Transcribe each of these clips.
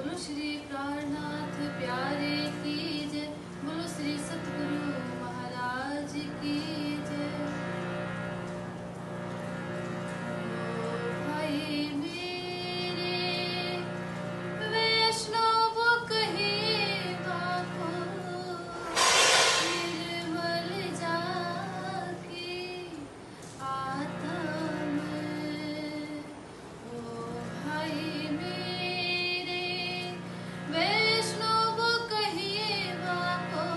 बोलो श्री प्राणनाथ प्यारे की जय। बोलो श्री सतगुरु महाराज की जय। भाई मेरे वैष्णव कहे बाको निर्मल जाके आता मैं। ओ भाई मेरे वैष्णव कहे बाको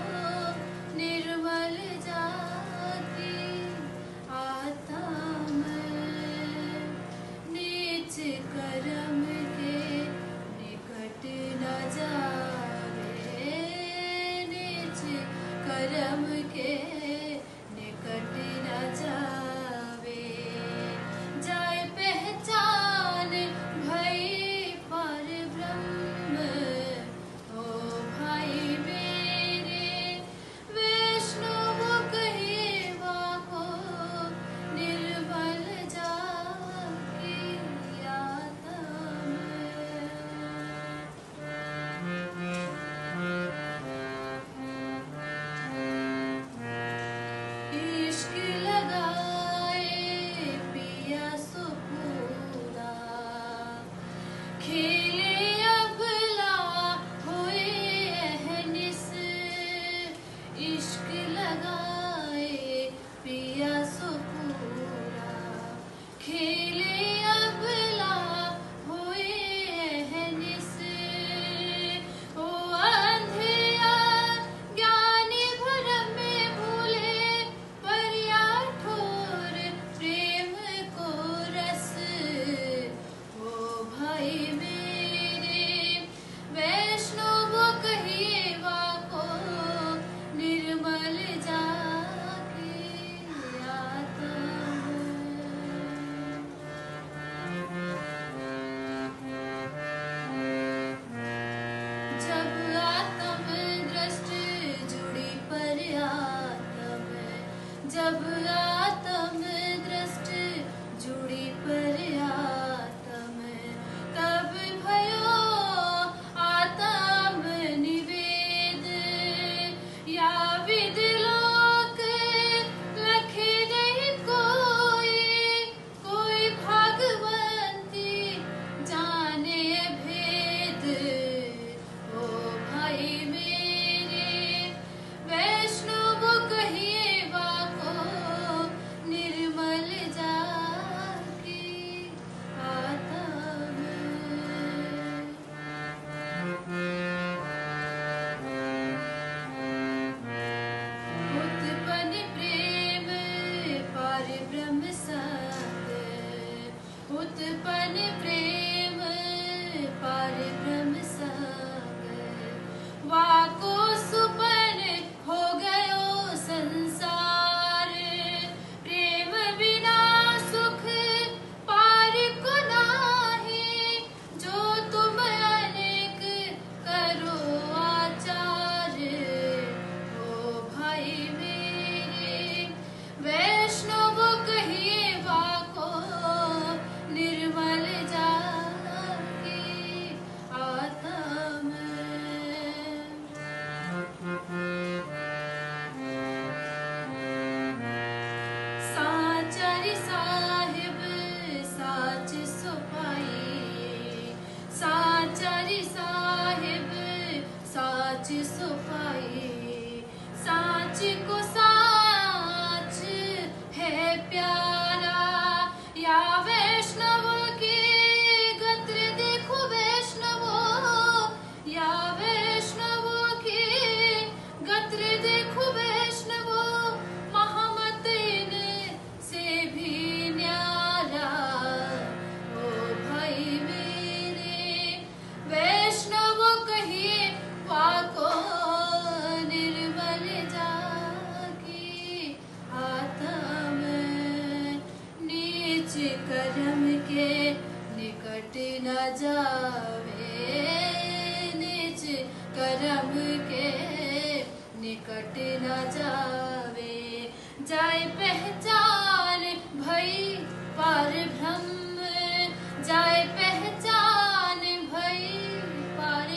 निर्मल जाके आता मैं। नीच कर्म के निकट न जावे, नीच कर्म के निकट न जावे। जाय पहचान भई पर ब्रह्म। ओ भाई मेरे वैष्णव कहे बाको निर्मल जाके आता मैं। इश्क लगाए पिया सो पूरा, खेले अबला हुए अहनिस। इश्क लगाए पिया सो पूरा, खेले अबला हुए अहनिस। ओ अंधिया ज्ञानी भरम में भूले, परिया ठोर प्रेम को रस। ओ भाई मेरे वैष्णव कहे बाको निर्मल जाके आता मैं। जब आत्म दृष्टि जुड़ी पर आत्म, जब आत्म दृष्टि जुड़ी पर आत्म, तब भयो आत्म निवेद। या विद लोक लखे नहीं कोई, कोई भागवंती जाने भेद। ओ भाई मेरे वैष्णव कहे बाको निर्मल जाके आता मैं। उत्पन्न प्रेम पार ब्रह्म संग, उत्पन्न प्रेम पार ब्रह्म संग। वाको सुपन हो गयो संसार, प्रेम बिना सुख पार को नाही। जो तुम अनेक करो आचार। ओ भाई मेरे वैष्णव कहे बाको निर्मल जाके आता मैं। साचारी साहिब साच सुपाई, साचारी साहिब साच सुपाई। साच को साच है प्यारा, या वैष्णव के गत्र देखो वैष्णवो, या वैष्णव के गत्र देखो वैष्णवो। महमत इन से भी न्यारा। ओ भाई मेरे वैष्णव कहे वाको निर्मल जाके आता मैं। नीच कर्म के निकट न जावे, नीच कर्म के निकट न जावे। जाय पहचान भई पर ब्रह्म, जाय पहचान भई पर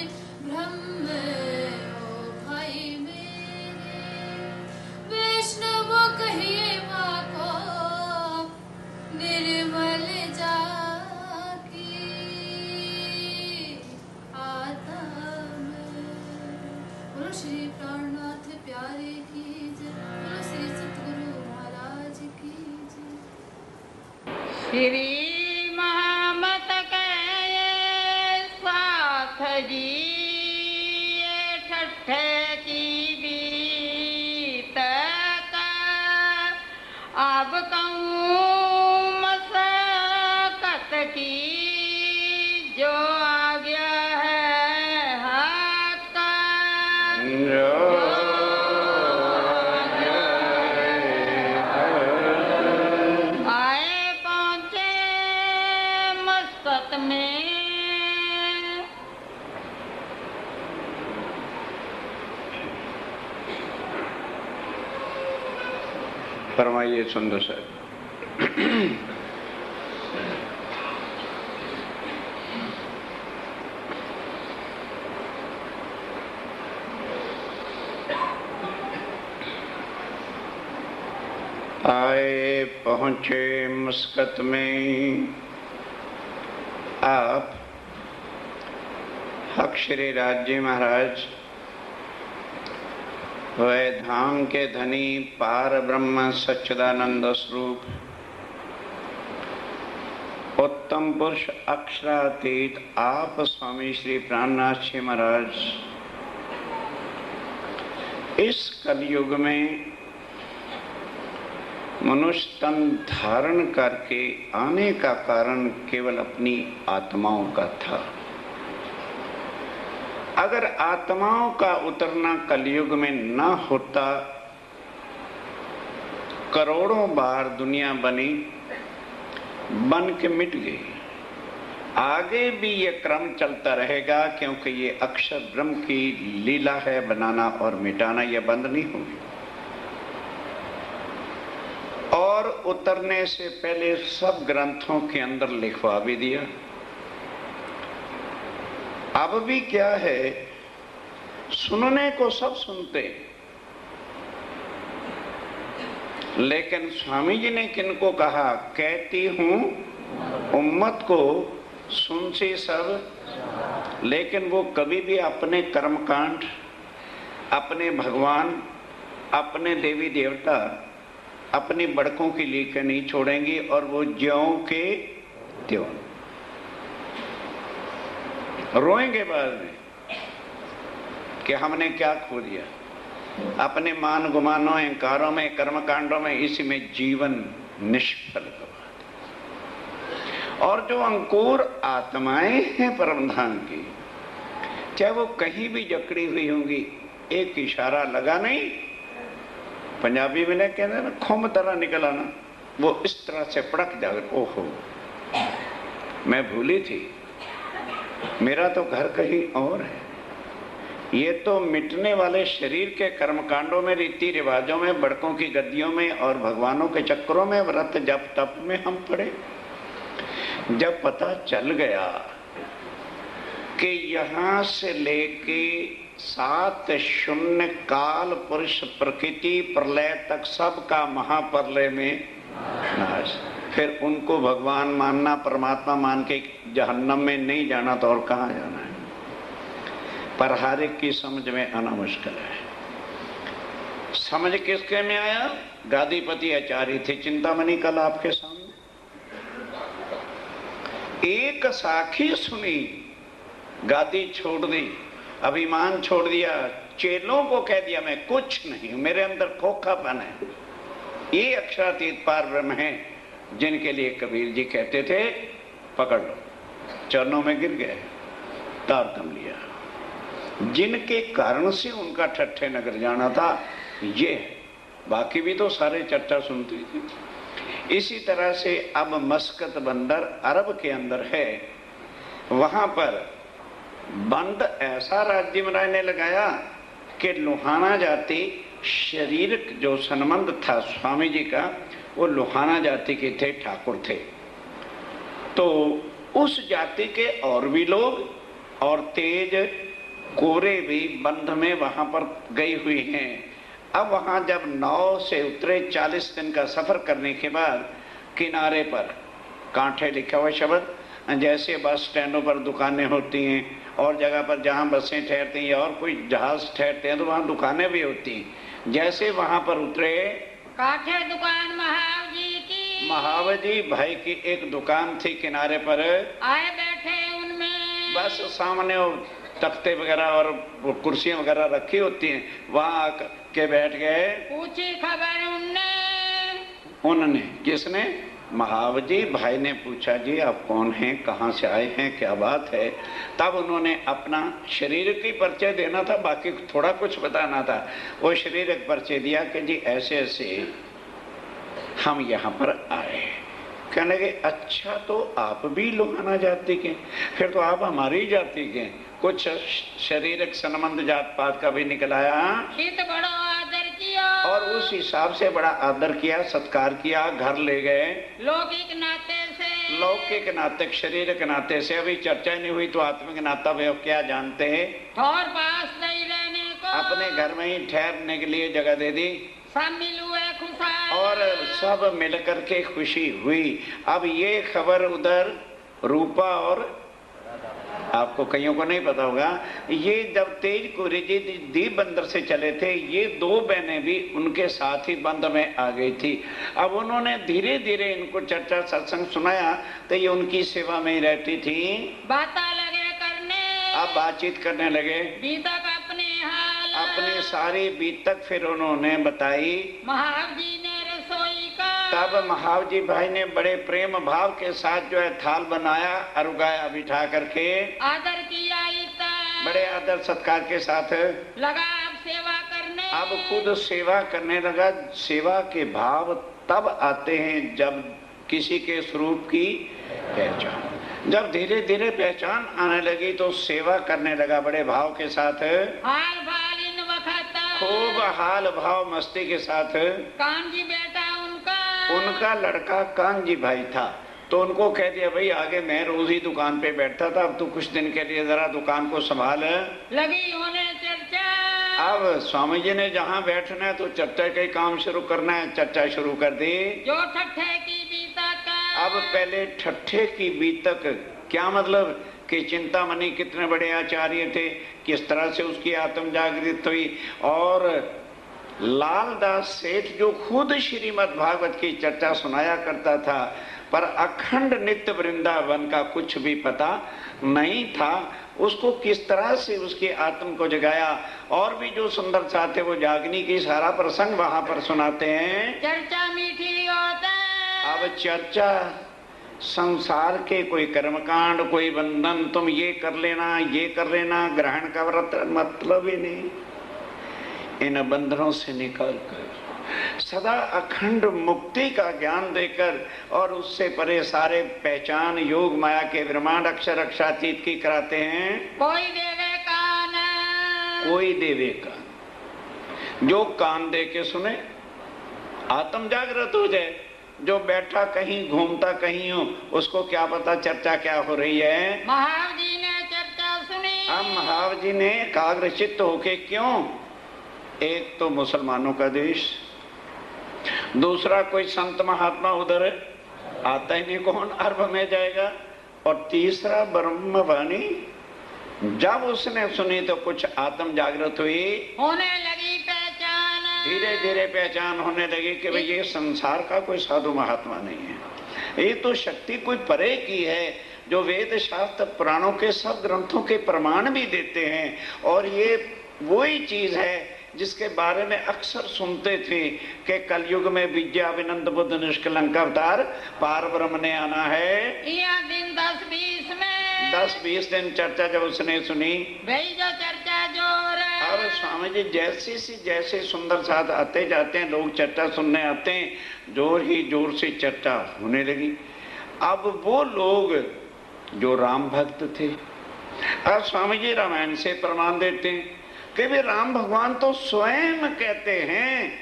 श्री महामत के साथ जी ये ठट्ठे की बीत का अब कहूँ मशक्कत की जो आ गया है हाथ का आए पहुँचे मस्कत में फरमाइए सुंदर साहब। आए पहुंचे मस्कत में आप हक श्री राज्य महाराज वैधाम के धनी पार ब्रह्म सच्चिदानंद स्वरूप उत्तम पुरुष अक्षरातीत आप स्वामी श्री प्राणनाथ जी महाराज इस कलयुग में मनुष्य तन धारण करके आने का कारण केवल अपनी आत्माओं का था। अगर आत्माओं का उतरना कलयुग में न होता, करोड़ों बार दुनिया बनी, बन के मिट गई। आगे भी ये क्रम चलता रहेगा, क्योंकि ये अक्षर ब्रह्म की लीला है, बनाना और मिटाना, ये बंद नहीं होगी। और उतरने से पहले सब ग्रंथों के अंदर लिखवा भी दिया। अब भी क्या है, सुनने को सब सुनते, लेकिन स्वामी जी ने किनको कहा, कहती हूं उम्मत को सुन से सब, लेकिन वो कभी भी अपने कर्मकांड, अपने भगवान, अपने देवी देवता, अपनी बड़कों की लीकें नहीं छोड़ेंगी, और वो ज्यों के त्यों रोएंगे बाद में कि हमने क्या खो दिया, अपने मान गुमानों, अहंकारों में, कर्मकांडों में, इसी में जीवन निष्फल गवा दिया। और जो अंकुर आत्माएं हैं परमधाम की, चाहे वो कहीं भी जकड़ी हुई होंगी, एक इशारा लगा नहीं, पंजाबी में कहते हैं ना, खुम तरह निकल आना, वो इस तरह से पड़क जाकर, ओहो मैं भूली थी, मेरा तो घर कहीं और है। ये तो मिटने वाले शरीर के कर्मकांडों में, रीति रिवाजों में, बड़कों की गद्दियों में और भगवानों के चक्रों में, व्रत जप तप में हम पड़े। जब पता चल गया कि यहाँ से लेके 7 शून्य काल पुरुष प्रकृति प्रलय तक सबका महाप्रलय में नाश, फिर उनको भगवान मानना, परमात्मा मान के जहन्नम में नहीं जाना तो और कहाँ जाना है। पर हर एक की समझ में आना मुश्किल है। समझ किसके में आया? गादीपति आचार्य थे चिंतामणि कल आपके सामने, एक साखी सुनी, गादी छोड़ दी, अभिमान छोड़ दिया, चेलों को कह दिया मैं कुछ नहीं, मेरे अंदर खोखापन है। ये अक्षरातीत पार ब्रह्म है जिनके लिए कबीर जी कहते थे पकड़ लो, चरणों में गिर गए, तार थम लिया। जिनके कारण से उनका ठट्ठे नगर जाना था, ये बाकी भी तो सारे चर्चा सुनती थी। इसी तरह से अब मस्कत बंदर अरब के अंदर है, वहां पर बंद ऐसा राज्य महाराज ने लगाया कि लुहाना जाति, शरीर जो संबंध था स्वामी जी का, वो लुहाना जाति के थे, ठाकुर थे। तो उस जाति के और भी लोग और तेज कोरे भी बंध में वहां पर गई हुई हैं। अब वहां जब नाव से उतरे, 40 दिन का सफर करने के बाद किनारे पर कांठे लिखा हुआ शब्द, जैसे बस स्टैंडों पर दुकानें होती हैं और जगह पर जहां बसें ठहरती हैं और कोई जहाज ठहरते हैं तो वहां दुकानें भी होती हैं। जैसे वहां पर उतरे, काठे दुकान महाव जी की, महावजी भाई की एक दुकान थी किनारे पर, आए बैठे उनमें, बस सामने वो तख्ते वगैरह और वो कुर्सियां वगैरह रखी होती हैं, वहां आके बैठ गए। पूछी खबर उनने, किसने? महावजी भाई ने पूछा, जी आप कौन हैं, कहाँ से आए हैं, क्या बात है? तब उन्होंने अपना शरीर की परिचय देना था, बाकी थोड़ा कुछ बताना था। वो शरीरक परिचय दिया कि जी ऐसे ऐसे हम यहाँ पर आए। कहने लगे, अच्छा तो आप भी लोहाना जाति के? फिर तो आप हमारी जाति के। कुछ शरीरक संबंध जात पात का भी निकल आया, बड़ा आदर किया और उस हिसाब से बड़ा आदर किया, सत्कार किया, घर ले गए। लौकिक नाते से, लौकिक नाते, शरीर के नाते से अभी चर्चा नहीं हुई, तो आत्मिक नाता वे क्या जानते हैं? और पास नहीं रहने को, अपने घर में ही ठहरने के लिए जगह दे दी, सब मिल हुए खुशहाल, और सब मिलकर के खुशी हुई। अब ये खबर उधर रूपा, और आपको कईयों को नहीं पता होगा, ये जब तेज कोरी जी दीप बंदर से चले थे, ये दो बहनें भी उनके साथ ही बंद में आ गई थी। अब उन्होंने धीरे धीरे इनको चर्चा सत्संग सुनाया, तो ये उनकी सेवा में ही रहती थी। बातें लगे करने, अब बातचीत करने लगे, बीतक अपने हाल, अपनी सारी बीतक फिर उन्होंने बताई। महावजी ने रसोई का, तब महावजी भाई ने बड़े प्रेम भाव के साथ जो है थाल बनाया, अरुगाया बिठा करके, आदर किया, बड़े आदर सत्कार के साथ लगा अब सेवा करने। अब खुद सेवा करने लगा। सेवा के भाव तब आते हैं जब किसी के स्वरूप की पहचान, जब धीरे धीरे पहचान आने लगी तो सेवा करने लगा बड़े भाव के साथ, हाल भाल इन वक्त, खूब हाल भाव मस्ती के साथ। कानजी बेटा उनका लड़का कानजी भाई था, तो उनको कह दिया, भाई आगे मैं रोज ही दुकान पे बैठता था, अब तो कुछ दिन के लिए जरा दुकान को संभाल। लगी होने चर्चा, अब स्वामी जी ने जहाँ बैठना है तो चर्चा का काम शुरू करना है, चर्चा शुरू कर दी। जो ठट्ठे की बीतक, अब पहले ठट्ठे की बीतक क्या मतलब कि चिंतामणि कितने बड़े आचार्य थे, किस तरह से उसकी आत्म जागृत हुई, और लालदास सेठ जो खुद श्रीमद् भागवत की चर्चा सुनाया करता था, पर अखंड नित्य वृंदावन का कुछ भी पता नहीं था, उसको किस तरह से उसकी आत्म को जगाया। और भी जो सुंदर चाहते वो जागनी की सारा प्रसंग वहां पर सुनाते हैं। चर्चा मीठी होता, अब चर्चा संसार के कोई कर्मकांड, कोई बंधन, तुम ये कर लेना, ये कर लेना, ग्रहण का व्रत, मतलब ही नहीं। इन बंधनों से निकल कर सदा अखंड मुक्ति का ज्ञान देकर, और उससे परे सारे पहचान योग माया के ब्रह्मांड अक्षर अक्षातीत की कराते हैं। कोई देवे कान, कोई देवे कान, जो कान दे के सुने आत्म जागृत हो जाए। जो बैठा कहीं घूमता कहीं हो, उसको क्या पता चर्चा क्या हो रही है। महावजी ने चर्चा सुनी, अब महावजी ने एकाग्रचित्त होके, क्यों? एक तो मुसलमानों का देश, दूसरा कोई संत महात्मा उधर आता ही नहीं, कौन अरब में जाएगा, और तीसरा ब्रह्मवाणी। जब उसने सुनी तो कुछ आत्म जागृत हुई, होने लगी पहचान, धीरे धीरे पहचान होने लगी कि भाई ये संसार का कोई साधु महात्मा नहीं है, ये तो शक्ति कोई परे की है, जो वेद शास्त्र पुराणों के सब ग्रंथों के प्रमाण भी देते हैं। और ये वही चीज है जिसके बारे में अक्सर सुनते थे कि कलयुग में विद्या विनंद बुद्ध निष्कलंक अवतार पार ब्रह्म ने आना है। यह दिन 10-20 में, 10-20 दिन चर्चा जब उसने सुनी, वही जो चर्चा जोर। अब स्वामी जी जैसे सुंदर साथ आते जाते हैं, लोग चर्चा सुनने आते हैं, जोर ही जोर से चर्चा होने लगी। अब वो लोग जो राम भक्त थे, अब स्वामी जी रामायण से प्रमाण देते हैं कि वे राम भगवान तो स्वयं कहते हैं,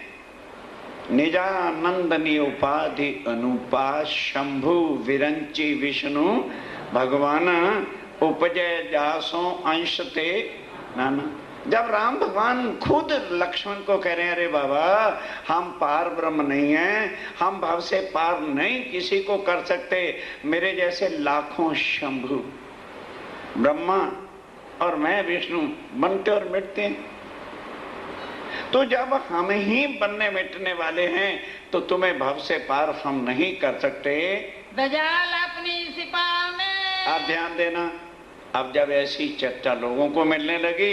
निजानंदनी उपाधि अनुपा शंभु विरंची विष्णु भगवान उपजय जासो अंश ते नाना। जब राम भगवान खुद लक्ष्मण को कह रहे हैं, अरे बाबा हम पार ब्रह्म नहीं हैं, हम भव से पार नहीं किसी को कर सकते, मेरे जैसे लाखों शंभु ब्रह्मा और मैं विष्णु बनते और मिटते हैं। तो जब हम ही बनने मिटने वाले हैं तो तुम्हें भव से पार हम नहीं कर सकते। दजाल अपनी सिपा में। आप ध्यान देना, अब जब ऐसी चर्चा लोगों को मिलने लगी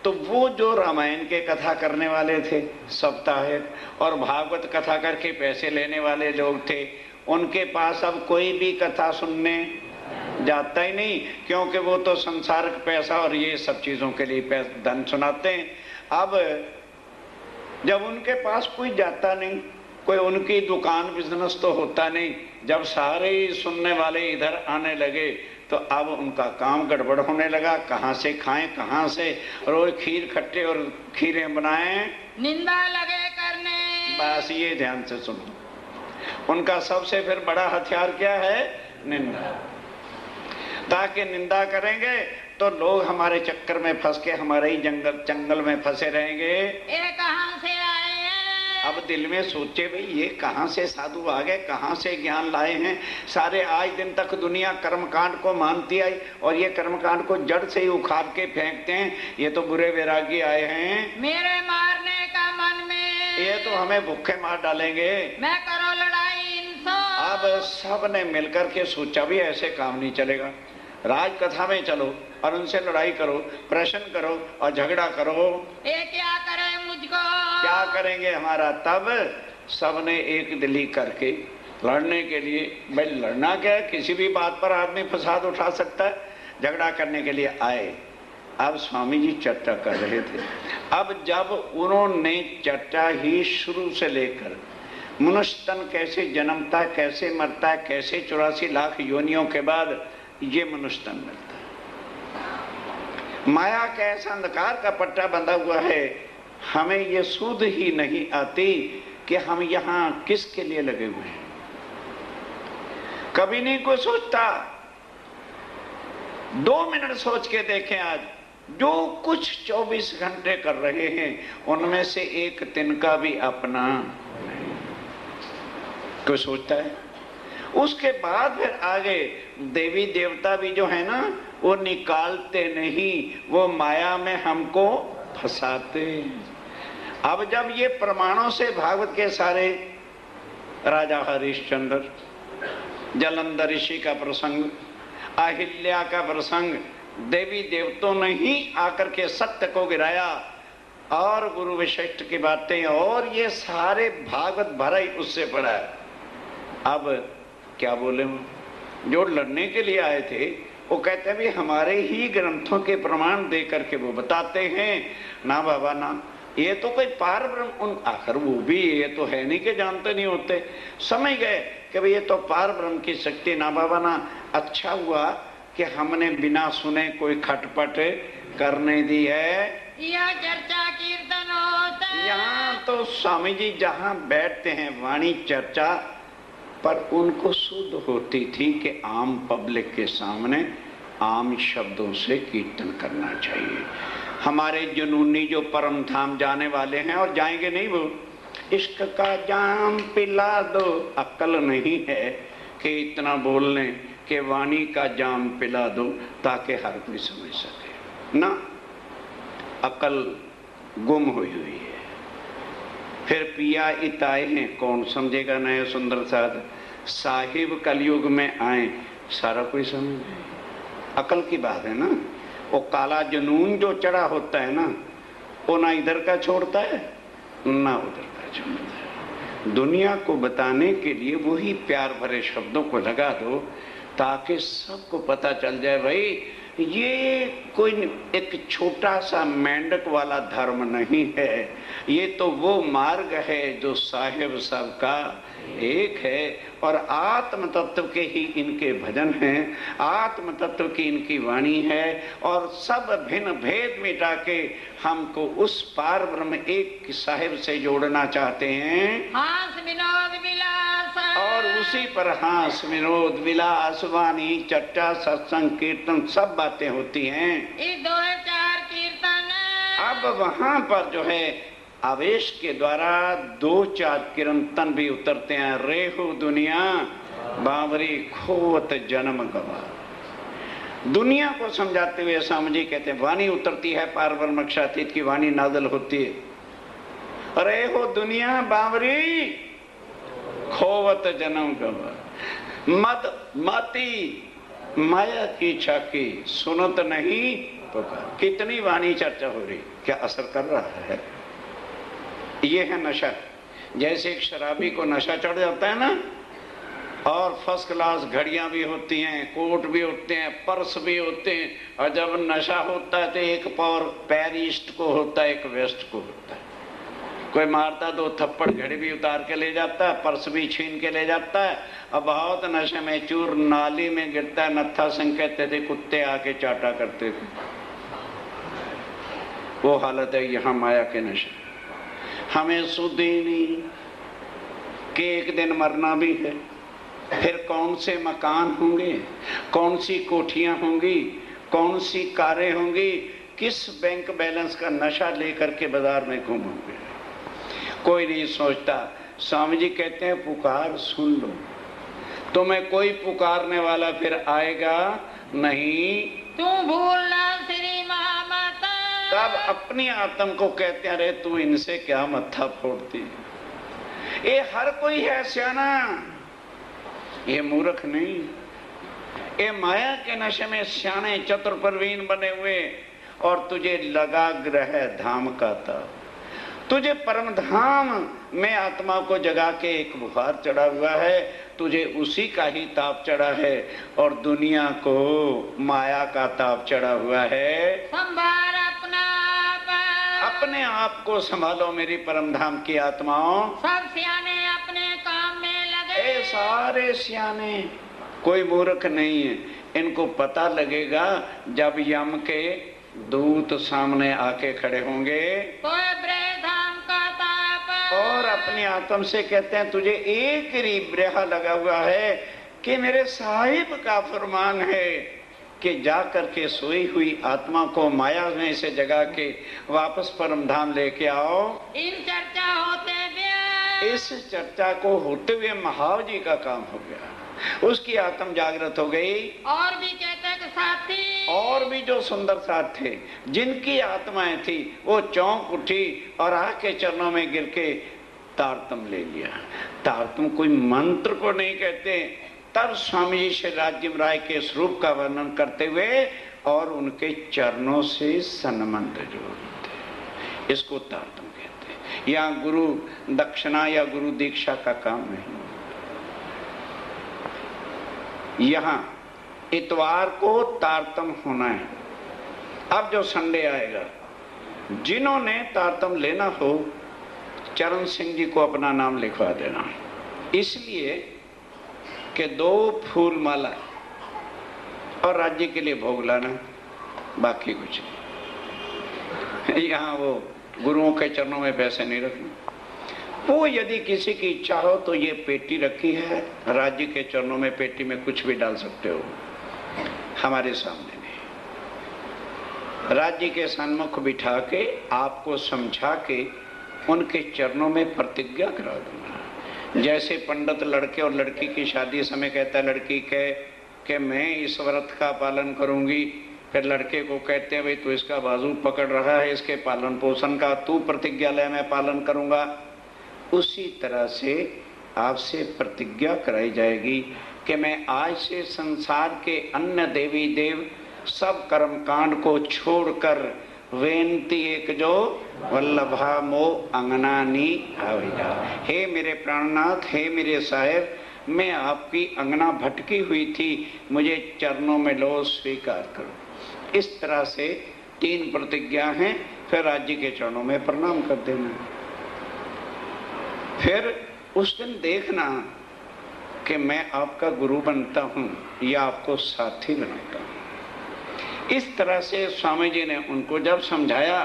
तो वो जो रामायण के कथा करने वाले थे सप्ताहिक और भागवत कथा करके पैसे लेने वाले लोग थे, उनके पास अब कोई भी कथा सुनने जाता ही नहीं, क्योंकि वो तो संसारिक पैसा और ये सब चीजों के लिए धन सुनाते हैं। अब जब उनके पास कोई जाता नहीं, कोई उनकी दुकान बिजनेस तो होता नहीं, जब सारे सुनने वाले इधर आने लगे तो अब उनका काम गड़बड़ होने लगा। कहाँ से खाएं, कहाँ से रोज खीर खट्टे और खीरें बनाएं, निंदा लगे करने। बस ये ध्यान से सुनो, उनका सबसे फिर बड़ा हथियार क्या है? निंदा। ताकि निंदा करेंगे तो लोग हमारे चक्कर में फंस के हमारे ही जंगल में फंसे रहेंगे। ये कहाँ से आए हैं? अब दिल में सोचे भाई ये कहाँ से साधु आ गए, कहाँ से ज्ञान लाए हैं। सारे आज दिन तक दुनिया कर्मकांड को मानती आई और ये कर्मकांड को जड़ से ही उखाड़ के फेंकते हैं। ये तो बुरे वैरागी आए हैं, मेरे मारने का मन में, ये तो हमें भूखे मार डालेंगे। मैं करो लड़ाई इनसे। अब सब ने मिलकर के सोचा भी ऐसे काम नहीं चलेगा, राज कथा में चलो और उनसे लड़ाई करो, प्रश्न करो और झगड़ा करो। ये क्या करे मुझको? क्या करेंगे हमारा? तब सबने एक दिली करके लड़ने के लिए, भाई लड़ना क्या है, किसी भी बात पर आदमी फसाद उठा सकता है, झगड़ा करने के लिए आए। अब स्वामी जी चर्चा कर रहे थे। अब जब उन्होंने चर्चा ही शुरू से लेकर मनुष्य तन कैसे जन्मता है, कैसे मरता है, कैसे 84 लाख योनियों के बाद ये मनुष्य तन मिलता है, माया का ऐसा अंधकार का पट्टा बंधा हुआ है, हमें ये सूझ ही नहीं आती कि हम यहाँ किसके लिए लगे हुए हैं। कभी नहीं कोई सोचता। 2 मिनट सोच के देखें, आज जो कुछ 24 घंटे कर रहे हैं उनमें से एक तिनका भी अपना नहीं कोई सोचता है। उसके बाद फिर आगे देवी देवता भी जो है ना, वो निकालते नहीं, वो माया में हमको फंसाते। अब जब ये प्रमाणों से भागवत के सारे राजा हरिश्चंद्र, जलंधर ऋषि का प्रसंग, अहिल्या का प्रसंग, देवी देवताओं ने ही आकर के सत्य को गिराया और गुरु वशिष्ठ की बातें, और ये सारे भागवत भरा ही उससे पड़ा है। अब क्या बोले, जो लड़ने के लिए आए थे वो कहते हैं भी हमारे ही ग्रंथों के प्रमाण दे करके वो बताते हैं। ना बाबा ना, ये तो कोई पार ब्रह्म, उन आखिर वो भी ये तो है नहीं कि जानते नहीं होते, समझ गए कि भाई ये तो पार ब्रह्म की शक्ति। ना बाबा ना, अच्छा हुआ कि हमने बिना सुने कोई खटपट करने दी है। यह चर्चा कीर्तन होता है। यहाँ तो स्वामी जी जहाँ बैठते हैं वाणी चर्चा, पर उनको शुद्ध होती थी कि आम पब्लिक के सामने आम शब्दों से कीर्तन करना चाहिए। हमारे जुनूनी जो परम धाम जाने वाले हैं और जाएंगे नहीं, वो इश्क का जाम पिला दो, अक्ल नहीं है कि इतना बोलने के वाणी का जाम पिला दो ताकि हर कोई समझ सके ना। अकल गुम हुई है। फिर पिया इताए हैं, कौन समझेगा नया सुंदर साध। साहिब कलयुग में आए, सारा कोई समझे। अकल की बात है ना। वो काला जुनून जो चढ़ा होता है ना, वो ना इधर का छोड़ता है ना उधर का छोड़ता है। दुनिया को बताने के लिए वही प्यार भरे शब्दों को लगा दो ताकि सबको पता चल जाए भाई ये कोई एक छोटा सा मेंढक वाला धर्म नहीं है, ये तो वो मार्ग है जो साहिब सबका एक है। और आत्म तत्व के ही इनके भजन हैं, आत्म तत्व की इनकी वाणी है, और सब भिन्न भेद मिटा के हमको उस पार ब्रह्म एक साहिब से जोड़ना चाहते हैं। हास विनोद विलास, और उसी पर हास विनोद विलास वाणी चर्चा सत्संग कीर्तन सब बातें होती हैं। ये 2-4 कीर्तन। अब वहां पर जो है आवेश के द्वारा 2-4 कीर्तन भी उतरते हैं। रेहू दुनिया बावरी खोवत जन्म गवा। दुनिया को समझाते हुए स्वामी जी कहते हैं वाणी उतरती है, पार ब्रह्म अक्षातीत की वाणी नादल होती है। अरे हो दुनिया बावरी खोवत जन्म गवा, मत माती माया की छाकी सुनत नहीं पुकार। कितनी वाणी चर्चा हो रही, क्या असर कर रहा है? ये है नशा। जैसे एक शराबी को नशा चढ़ जाता है ना, और फर्स्ट क्लास घड़ियां भी होती हैं, कोट भी होते हैं, पर्स भी होते हैं, और जब नशा होता है तो एक पैर ईस्ट को होता है, एक वेस्ट को होता है। कोई मारता दो थप्पड़, घड़ी भी उतार के ले जाता है, पर्स भी छीन के ले जाता है, और बहुत नशे में चूर नाली में गिरता है। नत्था सिंह कहते थे कुत्ते आके चाटा करते थे। वो हालत है यहाँ माया के नशे। हमें सुध ही नहीं कि एक दिन मरना भी है, फिर कौन से मकान होंगे, कौन सी कोठियां होंगी, कौन सी कारें होंगी, किस बैंक बैलेंस का नशा लेकर के बाजार में घूमोगे, कोई नहीं सोचता। स्वामी जी कहते हैं पुकार सुन लो, तुम्हें कोई पुकारने वाला फिर आएगा नहीं। तू भूलना श्री महामाता। तब अपनी आत्म को कहते हैं, अरे तू इनसे क्या मत्था फोड़ती, ये हर कोई है सियाना, ये मूर्ख नहीं। ये माया के नशे में सियाने चतुर प्रवीण बने हुए, और तुझे लगा ग्रह धाम का ताप, तुझे परम धाम में आत्मा को जगा के एक बुखार चढ़ा हुआ है, तुझे उसी का ही ताप चढ़ा है, और दुनिया को माया का ताप चढ़ा हुआ है। संभाल अपना आप, अपने आप को संभालो मेरी परम धाम की आत्माओं। सब सियाने अपने काम में लगे। ए सारे सियाने, कोई मूर्ख नहीं है। इनको पता लगेगा जब यम के दूत सामने आके खड़े होंगे, कोई ब्रह्म का ताप, और अपनी आत्म से कहते हैं तुझे एक ही ब्रह लगा हुआ है कि मेरे साहिब का फरमान है कि जा करके सोई हुई आत्मा को माया में से जगा के वापस परम धाम लेके आओ। इन चर्चा होते हुए, इस चर्चा को होते हुए महाव जी का काम हो गया, उसकी आत्म जागृत हो गई। और भी कहते हैं कि साथी, और भी जो सुंदर साथ थे, जिनकी आत्माएं थी, वो चौंक उठी और आके चरणों में गिर के तारतम ले लिया। तारतम कोई मंत्र को नहीं कहते। तब स्वामी जी श्री राज्य राय के स्वरूप का वर्णन करते हुए और उनके चरणों से सन्मंत्र जोड़ते, इसको तारतम कहते हैं। यहाँ गुरु दक्षिणा या गुरु दीक्षा का काम नहीं। यहाँ इतवार को तारतम होना है। अब जो संडे आएगा, जिन्होंने तारतम लेना हो, चरण सिंह जी को अपना नाम लिखवा देना, इसलिए कि 2 फूल माला और राज्य के लिए भोग लाना, बाकी कुछ नहीं। यहाँ वो गुरुओं के चरणों में पैसे नहीं रखना। वो यदि किसी की इच्छा हो तो ये पेटी रखी है, राज्य के चरणों में पेटी में कुछ भी डाल सकते हो, हमारे सामने नहीं। राज्य के सन्मुख बिठा के आपको समझा के उनके चरणों में प्रतिज्ञा करा दूंगा। जैसे पंडित लड़के और लड़की की शादी समय कहता है लड़की कि मैं इस व्रत का पालन करूंगी, फिर लड़के को कहते हैं भाई तू इसका बाजू पकड़ रहा है, इसके पालन पोषण का तू प्रतिज्ञा ले, मैं पालन करूंगा। उसी तरह से आपसे प्रतिज्ञा कराई जाएगी कि मैं आज से संसार के अन्य देवी देव सब कर्म कांड को छोड़कर वेंती एक जो वल्लभा मो अंगनानी आविजा। हे मेरे प्राणनाथ, हे मेरे साहेब, मैं आपकी अंगना भटकी हुई थी, मुझे चरणों में लो, स्वीकार करो। इस तरह से 3 प्रतिज्ञा हैं। फिर राज्य के चरणों में प्रणाम कर देना। फिर उस दिन देखना कि मैं आपका गुरु बनता हूं या आपको साथी बनाता हूं। इस तरह से स्वामी जी ने उनको जब समझाया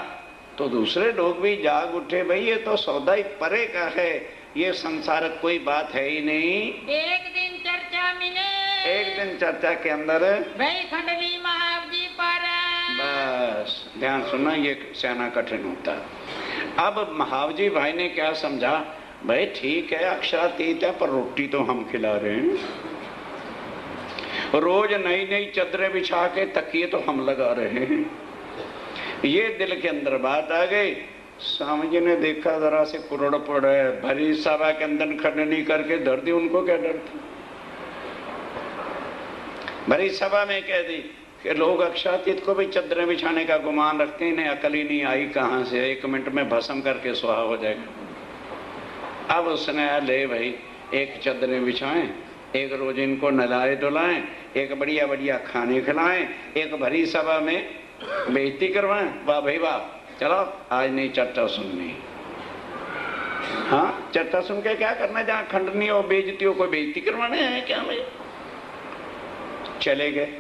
तो दूसरे लोग भी जाग उठे, भाई ये तो सौदा ही परे का है, ये संसार कोई बात है ही नहीं। एक दिन चर्चा मिले, एक दिन चर्चा के अंदर भाई खंडवी महाव जी पर, बस ध्यान सुना, ये सहना कठिन होता है। अब महावजी भाई ने क्या समझा, भाई ठीक है अक्षरातीत है, पर रोटी तो हम खिला रहे हैं, रोज नई नई चादरें बिछा के तकिए तो हम लगा रहे हैं। ये दिल के अंदर बात आ गई। स्वामी जी ने देखा जरा से कुरड़ पड़े, भरी सभा के अंदर खंडनी करके धर दी। उनको क्या डर था? भरी सभा में कह दी कि लोग अक्षातीत को भी चद्दरें बिछाने का गुमान रखते हैं, इन्हें अकल ही नहीं आई कहां से, 1 मिनट में भस्म करके सुहा हो जाएगा। अब उसने ले भाई, 1 चद्दरें बिछाएं, 1 रोज इनको नहलाए धुलाएं, 1 बढ़िया बढ़िया खाने खिलाएं, 1 भरी सभा में बेइज्जती करवाएं। वाह भाई वाह, चलो आज नहीं चर्चा सुननी। हाँ, चर्चा सुन के क्या करना, जहां खंडनी हो बेइज्जती हो, कोई बेइज्जती करवाने हैं क्या हमें? चले गए,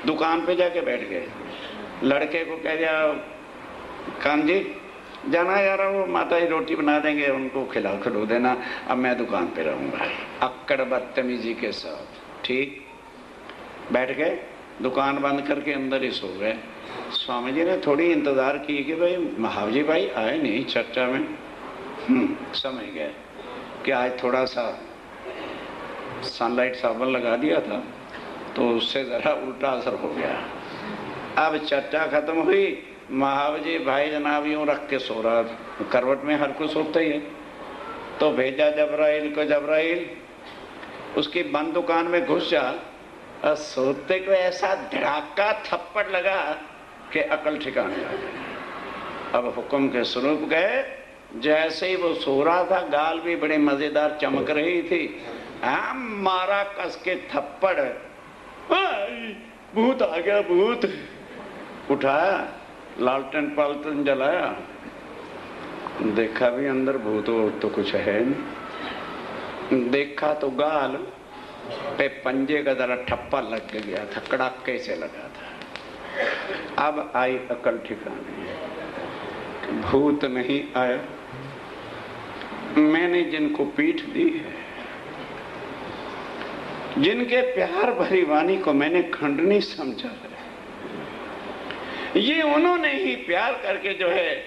दुकान पे जाके बैठ गए। लड़के को कह दिया, कान जी जाना यार, वो माता जी रोटी बना देंगे, उनको खिलो देना, अब मैं दुकान पे रहूंगा। अक्कड़ बदतमीजी के साथ ठीक बैठ गए, दुकान बंद करके अंदर ही सो गए। स्वामी जी ने थोड़ी इंतजार की कि भाई महावजी भाई आए नहीं चर्चा में। समझ गए कि आज थोड़ा सा सनलाइट साबुन लगा दिया था तो उससे जरा उल्टा असर हो गया। अब चर्चा खत्म हुई, महावजी भाई जनाब यूं रख के सो रहा, करवट में हर कोई सोता ही है। तो भेजा जबराइल को, जबराइल उसकी बंद दुकान में घुस जा। सोते को ऐसा धड़ाका थप्पड़ लगा कि अकल ठिकाने आ गई। अब हुक्म के स्वरूप गए, जैसे ही वो सो रहा था, गाल भी बड़े मजेदार चमक रही थी, मारा कस के थप्पड़, भूत आ गया भूत। उठाया, लालटेन पालटेन जलाया, देखा भी अंदर भूत हो तो कुछ है नहीं। देखा तो गाल पे पंजे का जरा ठप्पा लग गया था, कड़ाके से लगा था। अब आई अकल ठिकाने, भूत नहीं आया, मैंने जिनको पीठ दी है, जिनके प्यार भरी वाणी को मैंने खंडनी समझा है, ये उन्होंने ही प्यार करके जो है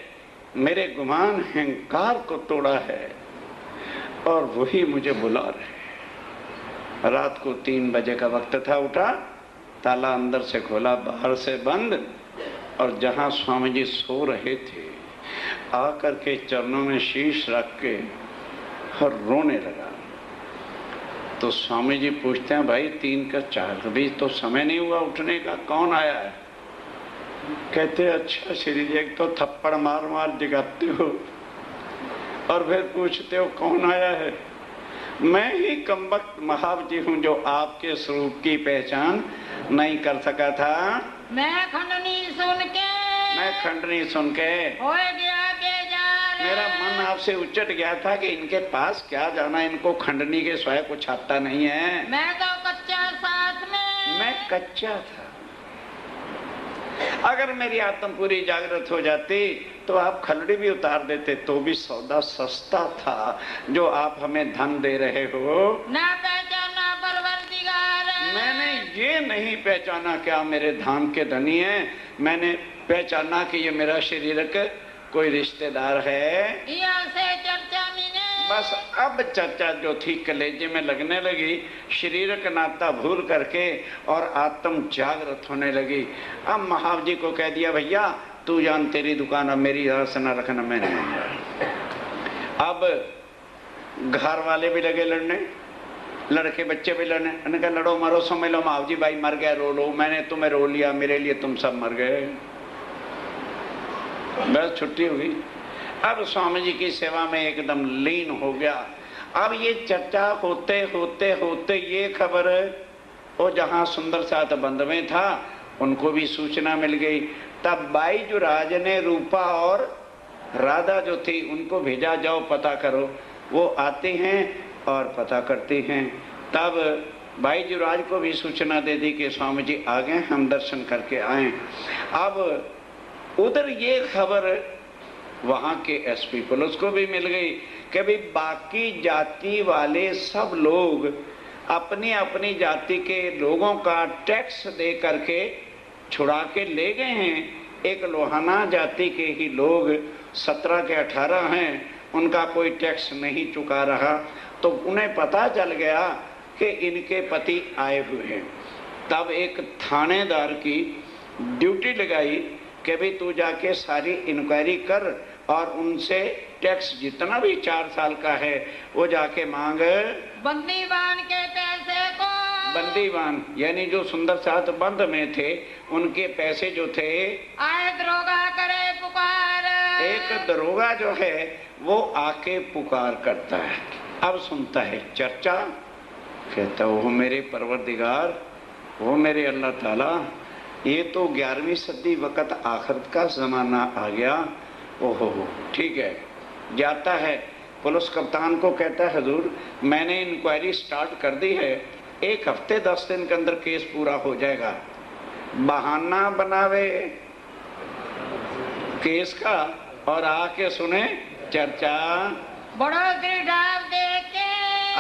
मेरे गुमान अहंकार को तोड़ा है और वही मुझे बुला रहे। रात को 3 बजे का वक्त था, उठा, ताला अंदर से खोला बाहर से बंद, और जहां स्वामी जी सो रहे थे आकर के चरणों में शीश रख के और रोने लगा। तो स्वामी जी पूछते हैं, भाई 3 का 4 कभी तो समय नहीं हुआ उठने का, कौन आया है? कहते अच्छा श्री जी, एक तो थप्पड़ मार मार जगाते हो और फिर पूछते हो कौन आया है। मैं ही कमबख्त महावजी हूँ जो आपके स्वरूप की पहचान नहीं कर सका था। मैं खंडनी सुन के हो गया बेजार। मेरा मन आपसे उचट गया था कि इनके पास क्या जाना, इनको खंडनी के स्वयं कुछ आता नहीं है। मैं तो कच्चा साथ में, मैं कच्चा था। अगर मेरी आत्म पूरी जागृत हो जाती तो आप खलड़ी भी उतार देते तो भी सौदा सस्ता था। जो आप हमें धन दे रहे हो ना पहचाना परवरदिगार। मैंने ये नहीं पहचाना क्या मेरे धाम के धनी हैं, मैंने पहचाना कि ये मेरा शरीरक कोई रिश्तेदार है। यहाँ से चर्चा मिले। बस अब चर्चा जो थी कलेजे में लगने लगी, शरीरक नाता भूल करके और आत्म जागृत होने लगी। अब महावजी को कह दिया, भैया तू जान, तेरी दुकान, अब मेरी आसना रखना, मैं नहीं। अब घर वाले भी लगे लड़ने, लड़के बच्चे भी लड़ने। मैंने कहा लड़ो मरो समझ लो, महावजी भाई मर गए रो लो, मैंने तुम्हें रो लिया, मेरे लिए तुम सब मर गए। बस छुट्टी हुई। अब स्वामी जी की सेवा में एकदम लीन हो गया। अब ये चर्चा होते होते होते ये खबर वो जहां सुंदर साथ बंद में था उनको भी सूचना मिल गई। तब बाईजुराज ने रूपा और राधा जो थी उनको भेजा, जाओ पता करो। वो आते हैं और पता करते हैं। तब बाईजुराज को भी सूचना दे दी कि स्वामी जी आ गए, हम दर्शन करके आए। अब उधर ये खबर वहां के एसपी पुलिस को भी मिल गई कि भाई बाकी जाति वाले सब लोग अपनी अपनी जाति के लोगों का टैक्स दे करके छुड़ा के ले गए हैं। एक लोहाना जाति के ही लोग 17 के 18 हैं, उनका कोई टैक्स नहीं चुका रहा। तो उन्हें पता चल गया कि इनके पति आए हुए हैं। तब एक थानेदार की ड्यूटी लगाई कि भाई तू जाके सारी इंक्वायरी कर और उनसे टैक्स जितना भी 4 साल का है वो जाके मांग। बंदीवान के पैसे को, बंदीवान यानी जो सुंदर साथ बंद में थे उनके पैसे जो थे, आए दरोगा करे पुकार। एक दरोगा जो है वो आके पुकार करता है। अब सुनता है चर्चा, कहता वो मेरे परवरदिगार, वो मेरे अल्लाह ताला, ये तो 11वीं सदी वक़्त आखिरत का ज़माना आ गया। ओहो ठीक है। जाता है पुलिस कप्तान को, कहता है हुजूर मैंने इंक्वायरी स्टार्ट कर दी है, 1 हफ्ते 10 दिन के अंदर केस पूरा हो जाएगा। बहाना बनावे केस का और आके सुने चर्चा। बढ़ोतरी ढाब देख के,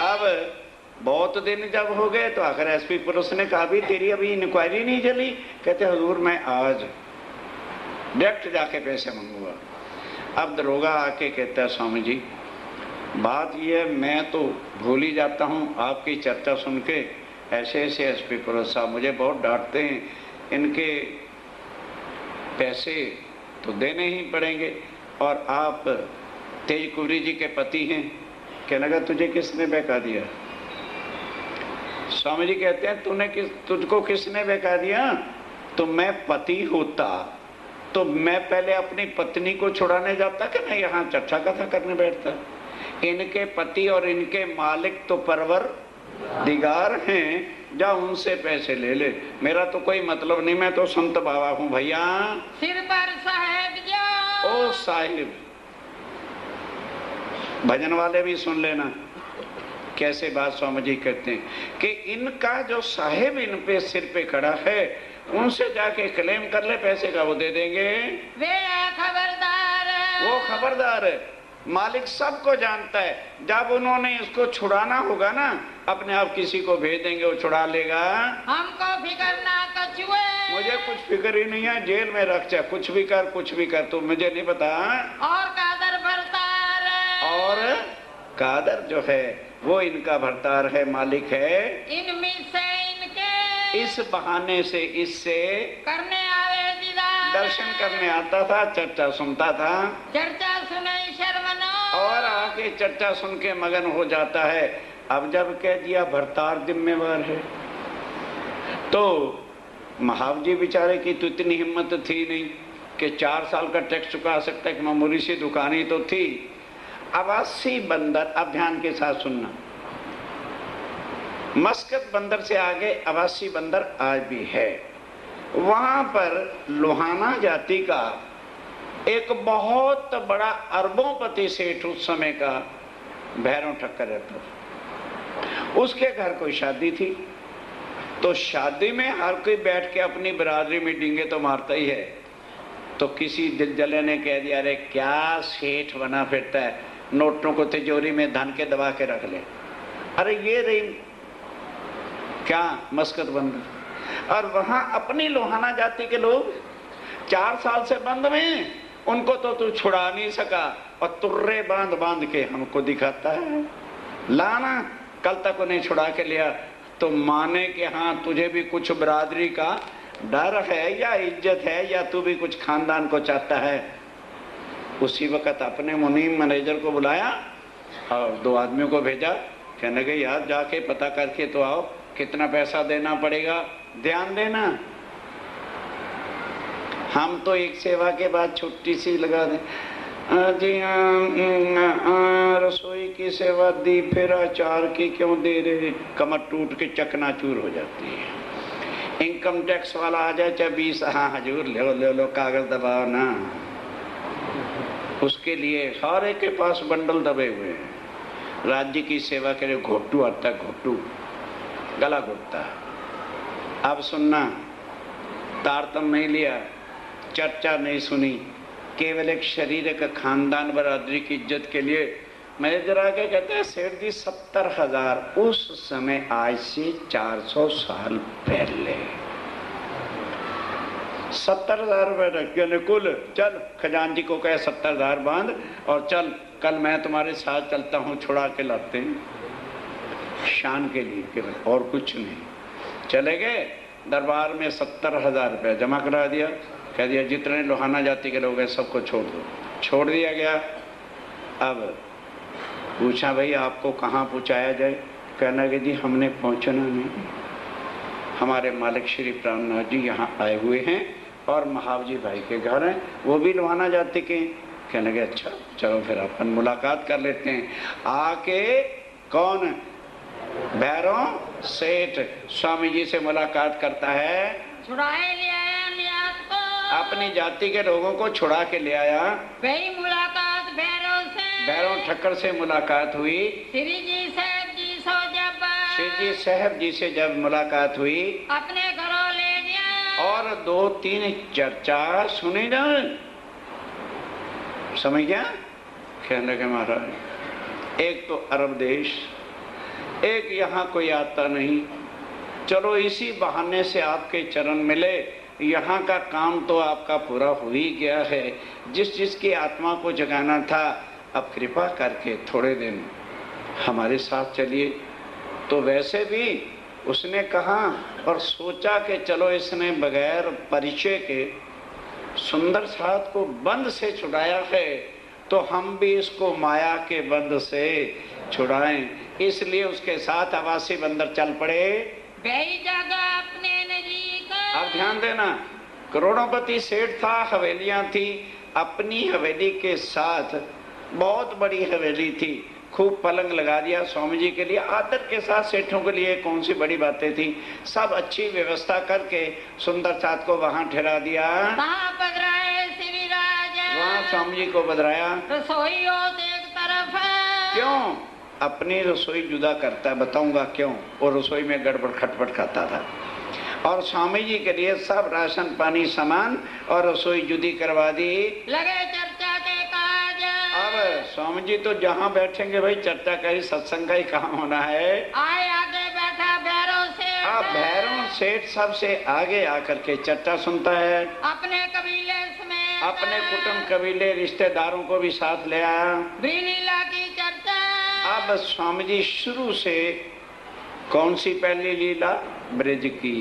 अब बहुत दिन जब हो गए तो आखिर एसपी पुलिस ने कहा भी तेरी अभी इंक्वायरी नहीं चली। कहते हुजूर मैं आज डायरेक्ट जाके पैसे मांगूंगा। अब दरोगा आके कहता है स्वामी जी बात ये मैं तो भूल ही जाता हूँ आपकी चर्चा सुन के, ऐसे ऐसे एसपी पुलिस साहब मुझे बहुत डांटते हैं, इनके पैसे तो देने ही पड़ेंगे और आप तेज कुबरी जी के पति हैं। कहने लगा तुझे किसने बहका दिया? स्वामी जी कहते हैं तुझको किसने बहका दिया? तो मैं पति होता तो मैं पहले अपनी पत्नी को छुड़ाने जाता कि मैं यहाँ चर्चा कथा करने बैठता। इनके पति और इनके मालिक तो परवरदिगार हैं, जा उनसे पैसे ले ले, मेरा तो कोई मतलब नहीं, मैं तो संत बाबा हूँ भैया। सिर पर साहेब जो, ओ साहिब, भजन वाले भी सुन लेना कैसे बात स्वामी जी कहते हैं कि इनका जो साहेब इन पे सिर पे खड़ा है उनसे जाके क्लेम कर ले, पैसे का वो दे देंगे। वे खबरदार, वो खबरदार है, मालिक सबको जानता है। जब उन्होंने इसको छुड़ाना होगा ना अपने आप किसी को भेज देंगे, वो छुड़ा लेगा। हमको फिक्र ना कछुए, मुझे कुछ फिक्र ही नहीं है, जेल में रख चाहे कुछ भी कर तू मुझे नहीं पता। और कादर भरतार, और कादर जो है वो इनका भरतार है, मालिक है। इनमें से इनके इस बहाने से इससे करने आवे दीदार, दर्शन करने आता था, चर्चा सुनता था, चर्चा सुने शर्मनो, और आके चर्चा सुन के मगन हो जाता है। अब जब कह दिया भरतार जिम्मेवार है तो महाव जी बेचारे की तो इतनी हिम्मत थी नहीं कि 4 साल का टैक्स चुका सकता है, कि मामूली सी दुकान ही तो थी। अवासी बंदर, अब ध्यान के साथ सुनना, मस्कत बंदर से आगे अवासी बंदर आज भी है। वहां पर लोहाना जाति का एक बहुत बड़ा अरबोंपति सेठ उस समय का भैरव ठक्कर रहता था। उसके घर कोई शादी थी तो शादी में हर कोई बैठ के अपनी बिरादरी में डींगे तो मारता ही है। तो किसी दिल जले ने कह दिया अरे क्या सेठ बना फिरता है, नोटों को तिजोरी में धन के दबा के रख ले। अरे ये रही क्या मस्कत बंद। और वहां अपनी लोहाना जाति के लोग 4 साल से बंद में, उनको तो तू छुड़ा नहीं सका और तुर्रे बांध बांध के हमको दिखाता है। लाना कल तक उन्हें छुड़ा के लिया तो माने कि हाँ तुझे भी कुछ बिरादरी का डर है या इज्जत है या तू भी कुछ खानदान को चाहता है। उसी वक्त अपने मुनीम मैनेजर को बुलाया और 2 आदमियों को भेजा, कहने लगे यार जाके पता करके तो आओ कितना पैसा देना पड़ेगा, ध्यान देना। हम तो एक सेवा के बाद छुट्टी सी लगा दें, जी रसोई की सेवा दी फिर अचार की क्यों दे रहे, कमर टूट के चकनाचूर हो जाती है। इनकम टैक्स वाला आ जाए चाहे 20, हाँ हजूर ले लो कागज दबाओ ना। उसके लिए सारे के पास बंडल दबे हुए हैं। राज्य की सेवा के लिए घोटू आता, घोटू गला घुटता। अब सुनना, तारतम नहीं लिया, चर्चा नहीं सुनी, केवल एक शरीर का खानदान बरादरी की इज्जत के लिए मैनेजर आके कहते हैं सेठ जी 70,000 उस समय आज से 400 साल पहले 70,000 रुपए रख के अनुकूल, चल खजानजी को कहे 70,000 बांध और चल कल मैं तुम्हारे साथ चलता हूँ, छुड़ा के लाते हैं शान के लिए केवल, और कुछ नहीं। चले गए दरबार में 70,000 रुपये जमा करा दिया, कह दिया जितने लोहाना जाति के लोग हैं सबको छोड़ दो। छोड़ दिया गया। अब पूछा भाई आपको कहाँ पहुँचाया जाए? कहना कि जी हमने पहुँचना नहीं, हमारे मालिक श्री प्राणनाथ जी यहाँ आए हुए हैं और महावजी भाई के घर हैं, वो भी लुहाना जाति के। कहने लगे अच्छा चलो फिर अपन मुलाकात कर लेते हैं। आके कौन? भैरव सेठ स्वामी जी से मुलाकात करता है। छुड़ाए ले आया नियाज को, अपनी जाति के लोगों को छुड़ा के ले आया। वही मुलाकात भैरव से, भैरव ठक्कर से मुलाकात हुई। श्री जी साहब जी सो जब, श्री जी साहब जी से जब मुलाकात हुई अपने घरों ले गया और 2-3 चर्चा सुनी ना, समझ गया? कहने लगे महाराज एक तो अरब देश, एक यहाँ कोई आता नहीं, चलो इसी बहाने से आपके चरण मिले, यहाँ का काम तो आपका पूरा हो ही गया है, जिसकी आत्मा को जगाना था, अब कृपा करके थोड़े दिन हमारे साथ चलिए। तो वैसे भी उसने कहा और सोचा कि चलो इसने बगैर परिचय के सुंदर साथ को बंद से छुड़ाया है, तो हम भी इसको माया के बंद से छुड़ाएं। इसलिए उसके साथ आवासी बंदर चल पड़े। वही जगह अपने नजीक। अब ध्यान देना, करोड़ोंपति सेठ था, हवेलियां थी, अपनी हवेली के साथ बहुत बड़ी हवेली थी, खूब पलंग लगा दिया स्वामी जी के लिए, आदर के साथ। सेठों के लिए कौन सी बड़ी बातें थी, सब अच्छी व्यवस्था करके सुंदर साथ को वहां ठहरा दिया। कहाँ पधराए श्री राजा, वहां स्वामी जी को बधराया। रसोई और एक तरफ है। क्यों? अपनी रसोई जुदा करता है, बताऊंगा क्यों। वो रसोई में गड़बड़ खटपट खाता था और स्वामी जी के लिए सब राशन पानी सामान और रसोई जुदी करवा दी। लगे चर्चा के काज। अब स्वामी जी तो जहाँ बैठेंगे भाई चर्चा का ही, सत्संग का ही काम होना है। आए आगे बैठा भैरव सेठ। अब भैरव सेठ सबसे आगे आकर के चर्चा सुनता है। अपने कबीले समेत, अपने कुटुंब कबीले रिश्तेदारों को भी साथ ले आया। लीला की चर्चा। अब स्वामी जी शुरू से कौन सी पहली लीला? ब्रज की।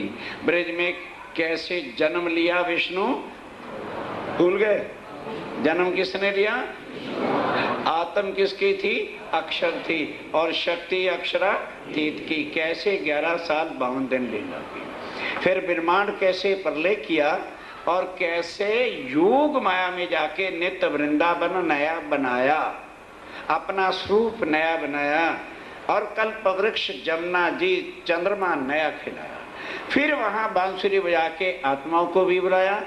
ब्रज में कैसे जन्म लिया विष्णु, भूल गए? जन्म किसने लिया? आत्म किसकी थी? अक्षर थी, और शक्ति अक्षरातीत की। कैसे 11 साल 52 दिन लीला की। फिर ब्रह्मांड कैसे प्रलय किया और कैसे योग माया में जाके नित्य वृंदावन नया बनाया, अपना स्वरूप नया बनाया, और कल्प वृक्ष जमुना जी चंद्रमा नया खिलाया। फिर वहां बांसुरी बजा के आत्माओं को भी बुलाया,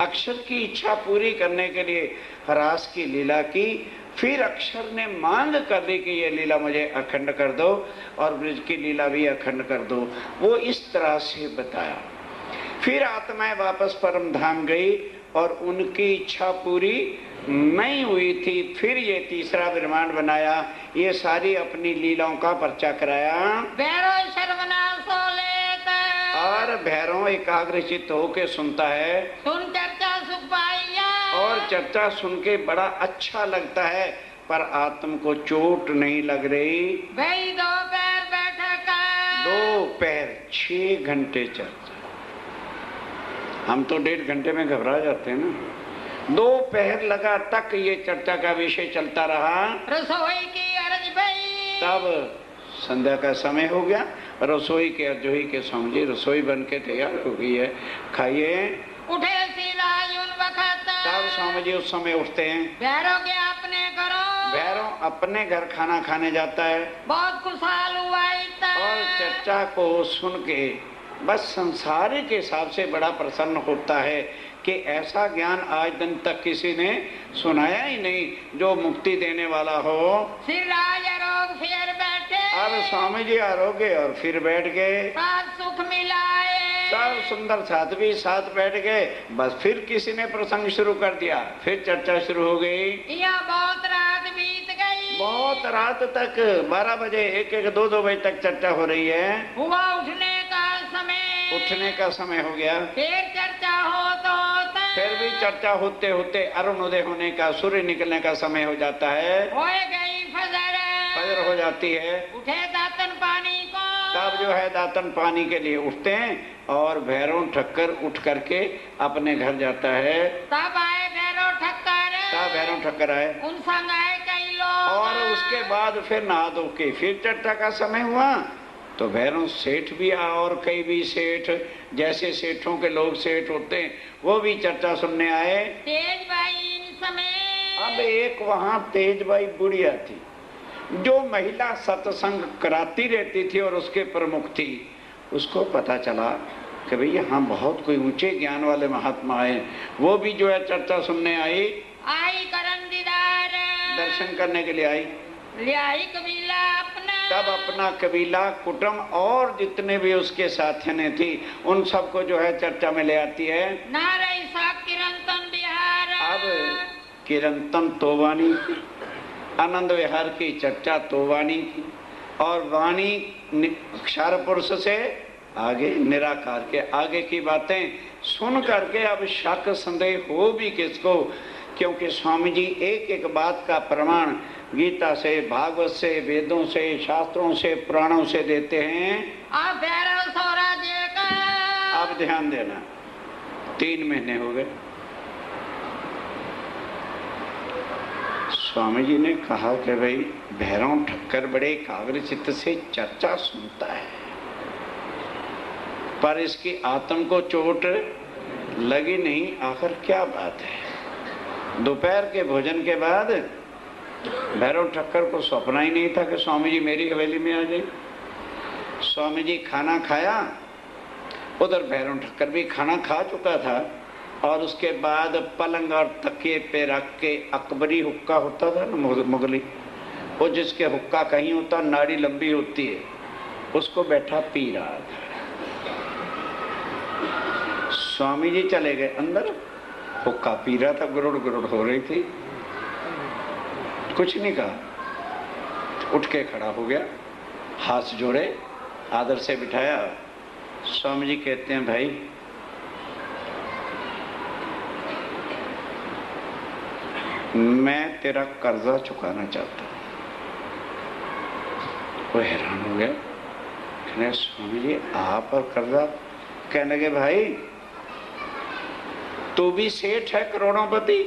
अक्षर की इच्छा पूरी करने के लिए रास की लीला की। फिर अक्षर ने मांग कर दी कि ये लीला मुझे अखंड कर दो और ब्रज की लीला भी अखंड कर दो। वो इस तरह से बताया। फिर आत्माएं वापस परम धाम गई और उनकी इच्छा पूरी नहीं हुई थी। फिर ये तीसरा ब्रह्मांड बनाया, ये सारी अपनी लीलाओं का पर्चा कराया। भैरव सर्वनाश लेता, और भैरव एकाग्रचित होके सुनता है। सुन चर्चा सुख पाइया, और चर्चा सुन के बड़ा अच्छा लगता है, पर आत्म को चोट नहीं लग रही। वही 2 पैर बैठक, 2 पैर 6 घंटे चर्चा। हम तो 1.5 घंटे में घबरा जाते हैं ना। 2 पहर लगा तक ये चर्चा का विषय चलता रहा। रसोई की अर्ज भई, तब संध्या का समय हो गया। रसोई के अर्जोही के स्वामी जी रसोई बन के तैयार हो गई है, खाइए। उठे सिराज उन वक्त, तब स्वामी जी उस समय उठते हैं। भैरव के अपने घरों, भैरव अपने घर खाना खाने जाता है। बहुत खुशहाल हुआ इतना, और चर्चा को सुन के बस संसार के हिसाब से बड़ा प्रसन्न होता है कि ऐसा ज्ञान आज दिन तक किसी ने सुनाया ही नहीं जो मुक्ति देने वाला हो। सिराज आरोग फिर बैठे, अब स्वामी जी आरोग्य और फिर बैठ गए। साथ सुख मिलाए, सब सुंदर साथ भी साथ बैठ गए। बस फिर किसी ने प्रसंग शुरू कर दिया, फिर चर्चा शुरू हो गई। यहाँ बहुत रात बीत गई, बहुत रात तक 12 बजे 1-1, 2-2 बजे तक चर्चा हो रही है। हुआ उठने का समय, उठने का समय हो गया। फिर चर्चा होते फिर भी चर्चा होते होते अरुणोदय होने का, सूर्य निकलने का समय हो जाता है। हो गई फजर, फजर हो जाती है। उठे दातन पानी को, तब जो है दातन पानी के लिए उठते हैं और भैरव ठक्कर उठ करके अपने घर जाता है। तब आए भैरव ठक्कर, तब भैरव ठक्कर आए उन संग आए कई लोग। और उसके बाद फिर नहा धो के फिर चर्चा का समय हुआ तो भैरव सेठ भी आया और कई भी सेठ जैसे सेठों के लोग सेठ होते हैं वो भी चर्चा सुनने आए। तेज भाई इन समय अब एक वहां तेजबाई बुढ़िया थी जो महिला सत्संग कराती रहती थी और उसके प्रमुख थी। उसको पता चला कि भाई यहाँ बहुत कोई ऊंचे ज्ञान वाले महात्मा आए, वो भी जो है चर्चा सुनने आई करन दीदार दर्शन करने के लिए आई। ले आई कबीला अपना। तब अपना कबीला कुटुंब और जितने भी उसके साथियां थी उन सबको जो है चर्चा में ले आती है। नाराई सा किरंतन बिहार। अब किरंतन तोवानी की आनंद विहार की चर्चा तोवानी की और वाणी क्षार पुरुष से आगे निराकार के आगे की बातें सुन करके अब शक संदेह हो भी किसको, क्योंकि स्वामी जी एक एक बात का प्रमाण गीता से, भागवत से, वेदों से, शास्त्रों से, पुराणों से देते हैं। अब भैरव स्वराज्य का अब ध्यान देना 3 महीने हो गए। स्वामी जी ने कहा कि भाई भैरव ठक्कर बड़े एकाग्र चित्त से चर्चा सुनता है पर इसकी आत्म को चोट लगी नहीं, आखिर क्या बात है। दोपहर के भोजन के बाद भैरव ठक्कर को सपना ही नहीं था कि स्वामी जी मेरी हवेली में आ जाए। स्वामी जी खाना खाया, उधर भैरव ठक्कर भी खाना खा चुका था और उसके बाद पलंग और तकिए पे रख के अकबरी हुक्का होता था ना मुगली, वो जिसके हुक्का कहीं होता नाड़ी लंबी होती है, उसको बैठा पी रहा था। स्वामी जी चले गए अंदर, हुक्का पी रहा था, गुरुड़ गुरुड़ हो रही थी, कुछ नहीं कहा, उठ के खड़ा हो गया, हाथ जोड़े, आदर से बिठाया। स्वामी जी कहते हैं भाई मैं तेरा कर्जा चुकाना चाहता हूं। वो हैरान हो गया, कहने स्वामी जी आप और कर्जा? कहने लगे भाई तू भी सेठ है करोड़ोंपति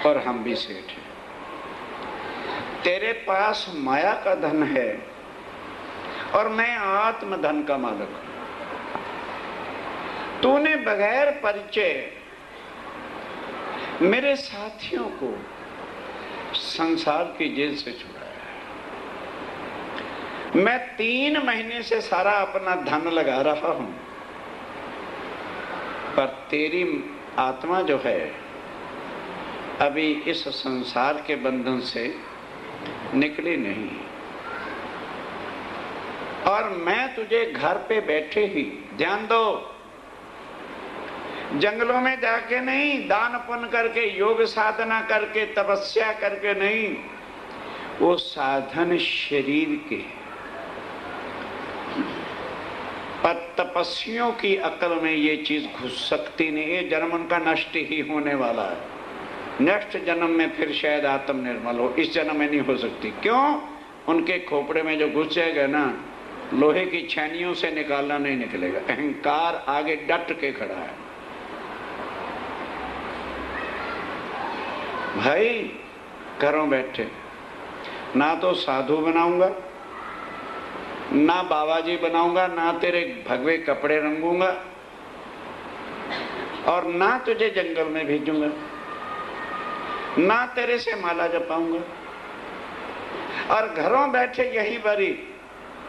और हम भी सेठ हैं, तेरे पास माया का धन है और मैं आत्म धन का मालिक हूं। तूने बगैर परिचय मेरे साथियों को संसार की जेल से छुड़ाया। मैं 3 महीने से सारा अपना धन लगा रहा हूं पर तेरी आत्मा जो है अभी इस संसार के बंधन से निकली नहीं और मैं तुझे घर पे बैठे ही, ध्यान दो, जंगलों में जाके नहीं, दान पुण्य करके, योग साधना करके, तपस्या करके नहीं, वो साधन शरीर के पर तपस्वियों की अकल में ये चीज घुस सकती नहीं। ये जन्म उनका नष्ट ही होने वाला है, नेक्स्ट जन्म में फिर शायद आत्म निर्मल हो, इस जन्म में नहीं हो सकती। क्यों? उनके खोपड़े में जो घुस जाएगा ना, लोहे की छेनियों से निकालना नहीं निकलेगा। अहंकार आगे डट के खड़ा है। भाई घरों बैठे ना तो साधु बनाऊंगा, ना बाबा जी बनाऊंगा, ना तेरे भगवे कपड़े रंगूंगा और ना तुझे जंगल में भेजूंगा, ना तेरे से माला जपाऊंगा और घरों बैठे यही बड़ी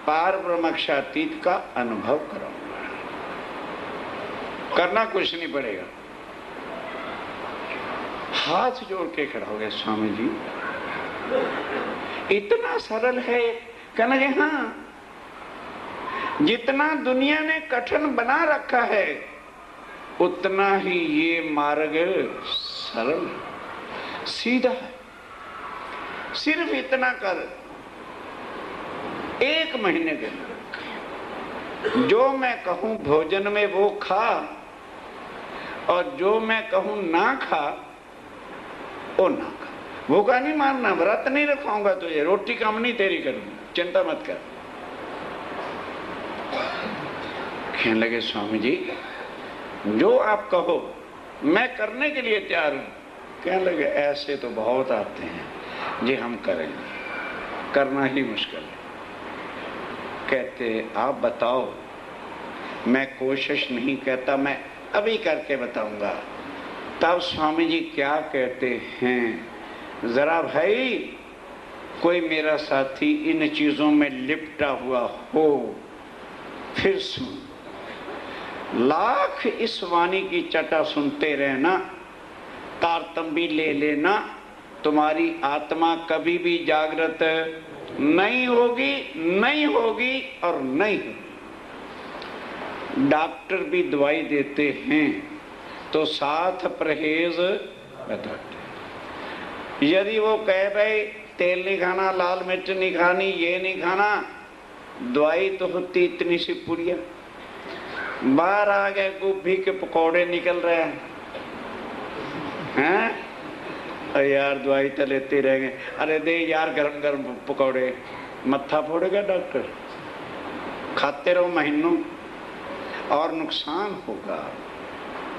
पार ब्रह्मक्षातीत का अनुभव कराऊंगा। करना कुछ नहीं पड़ेगा। हाथ जोड़ के खड़ा हो गया स्वामी जी, इतना सरल है। कहना कि हाँ, जितना दुनिया ने कठिन बना रखा है उतना ही ये मार्ग सरल सीधा है। सिर्फ इतना कर, 1 महीने के अंदर जो मैं कहूं भोजन में वो खा और जो मैं कहूं ना खा वो ना खा। भूखा नहीं मारना, व्रत नहीं रखाऊंगा तुझे, रोटी कम नहीं तेरी करूंगी, चिंता मत कर। कहने लगे स्वामी जी जो आप कहो मैं करने के लिए तैयार हूं। कहने लगे ऐसे तो बहुत आते हैं जी, हम करेंगे, करना ही मुश्किल है। कहते आप बताओ। मैं कोशिश नहीं कहता, मैं अभी करके बताऊंगा। तब स्वामी जी क्या कहते हैं, जरा भाई कोई मेरा साथी इन चीजों में लिपटा हुआ हो फिर सुन। लाख इस वाणी की चटा सुनते रहना, तारतंबी ले लेना, तुम्हारी आत्मा कभी भी जागृत नहीं होगी, नहीं होगी और नहीं होगी। डॉक्टर भी दवाई देते हैं तो साथ परहेज बताते हैं। यदि वो कहे भाई तेल नहीं खाना, लाल मिर्च नहीं खानी, ये नहीं खाना, दवाई तो होती इतनी सी पुड़िया, बाहर आ गए गोभी के पकौड़े निकल रहे हैं, यार दवाई तो लेते रह गए। अरे दे यार गरम गरम पकौड़े, मत्था फोड़ेगा डॉक्टर। खाते रहो महीनों और नुकसान होगा,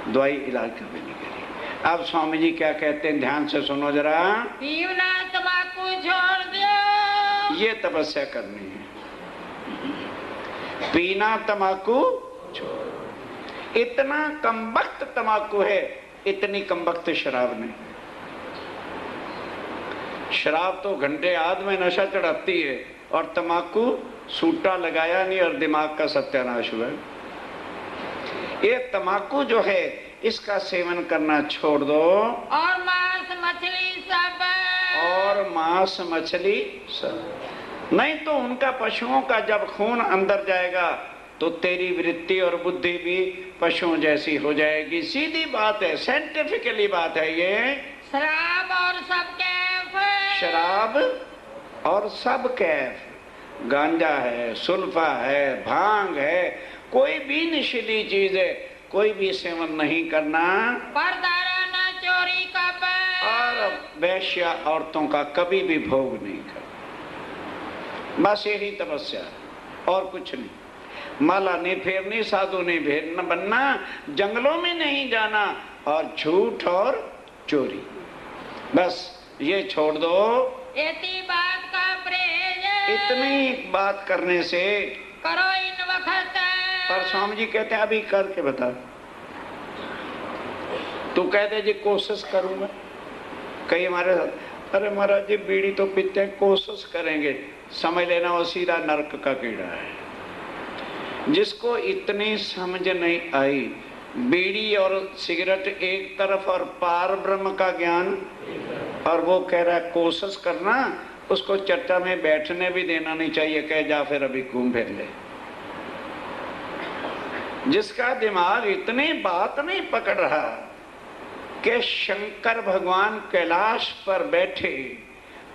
दवाई इलाज कभी नहीं करी। अब स्वामी जी क्या कहते हैं, ध्यान से सुनो जरा। पीना तंबाकू छोड़ दो। ये तपस्या करनी है, पीना तंबाकू छोड़। इतना कमबख्त तंबाकू है, इतनी कमबख्त शराब नहीं। शराब तो घंटे आध में नशा चढ़ाती है और तंबाकू सूटा लगाया नहीं और दिमाग का सत्यानाश हुआ। ये तंबाकू जो है इसका सेवन करना छोड़ दो। और मांस मछली सब। और मांस मछली सब नहीं तो उनका पशुओं का जब खून अंदर जाएगा तो तेरी वृत्ति और बुद्धि भी पशुओं जैसी हो जाएगी। सीधी बात है, साइंटिफिकली बात है ये। शराब और सब कैफ। शराब और सब कैफ, गांजा है, सुल्फा है, भांग है, कोई भी नशीली चीज है, कोई भी सेवन नहीं करना। पर्दा रहना, चोरी का और वैश्या औरतों का कभी भी भोग नहीं करना। बस यही तपस्या और कुछ नहीं। माला नहीं फेरनी, साधु नहीं बनना, जंगलों में नहीं जाना और झूठ और चोरी, बस ये छोड़ दो। इतनी बात का परहेज। इतनी बात करने से करो इन वक्त। पर स्वामी जी कहते हैं अभी करके बता। तू कहते जी कोशिश करूंगा। कई हमारे साथ, अरे महाराज जी बीड़ी तो पीते हैं, कोशिश करेंगे, समझ लेना वो सीधा नरक का कीड़ा है। जिसको इतनी समझ नहीं आई, बीड़ी और सिगरेट एक तरफ और पार ब्रह्म का ज्ञान, और वो कह रहा है कोशिश करना, उसको चर्चा में बैठने भी देना नहीं चाहिए, कह जा फिर अभी घूम फिर ले। जिसका दिमाग इतनी बात नहीं पकड़ रहा कि शंकर भगवान कैलाश पर बैठे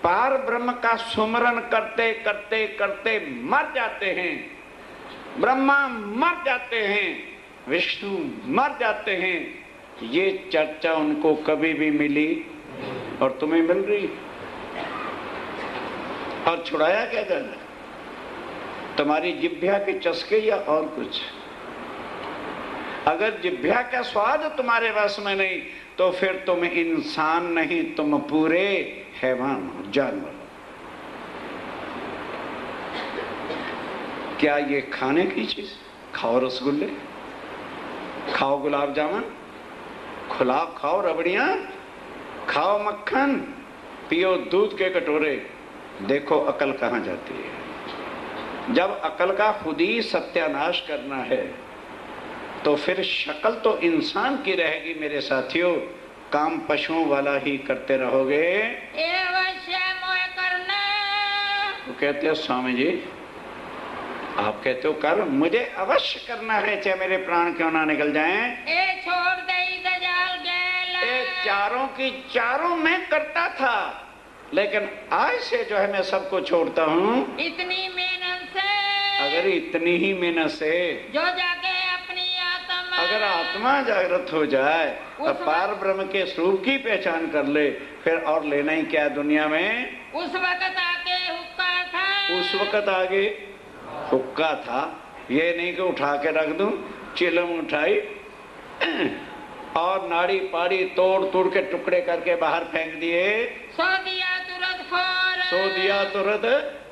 पार ब्रह्म का सुमरन करते करते करते मर जाते हैं, ब्रह्मा मर जाते हैं, विष्णु मर जाते हैं, ये चर्चा उनको कभी भी मिली और तुम्हें मिल रही। और छुड़ाया क्या जाना, तुम्हारी जिह्वा के चस्के या और कुछ। अगर जिह्वा का स्वाद तुम्हारे वश में नहीं तो फिर तुम इंसान नहीं, तुम पूरे हैवान हो, जानवर हो। क्या ये खाने की चीज? खाओ रसगुल्ले, खाओ गुलाब जामुन, खाओ रबड़ियां, खाओ मक्खन, पियो दूध के कटोरे। देखो अकल कहां जाती है। जब अकल का खुद ही सत्यानाश करना है तो फिर शक्ल तो इंसान की रहेगी मेरे साथियों, काम पशुओं वाला ही करते रहोगे। तो कहते हो स्वामी जी, आप कहते हो कर, मुझे अवश्य करना है चाहे मेरे प्राण क्यों ना निकल जाएं। छोड़ दे चारों की चारों मैं करता था, लेकिन आज से जो है मैं सबको छोड़ता हूँ। इतनी मेहनत से, अगर इतनी ही मेहनत से जो जाके अपनी आत्मा, अगर आत्मा जागृत हो जाए और पार ब्रह्म के स्वरूप की पहचान कर ले, फिर और लेना ही क्या दुनिया में। उस वक्त आगे हुक्का था, उस वक्त आगे हुक्का था, ये नहीं कि उठा के रख दूं, चिलम उठाई और नाड़ी पाड़ी तोड़ तोड़ के टुकड़े करके बाहर फेंक दिए। सो दिया तुरंत फोड़, सो दिया तुरंत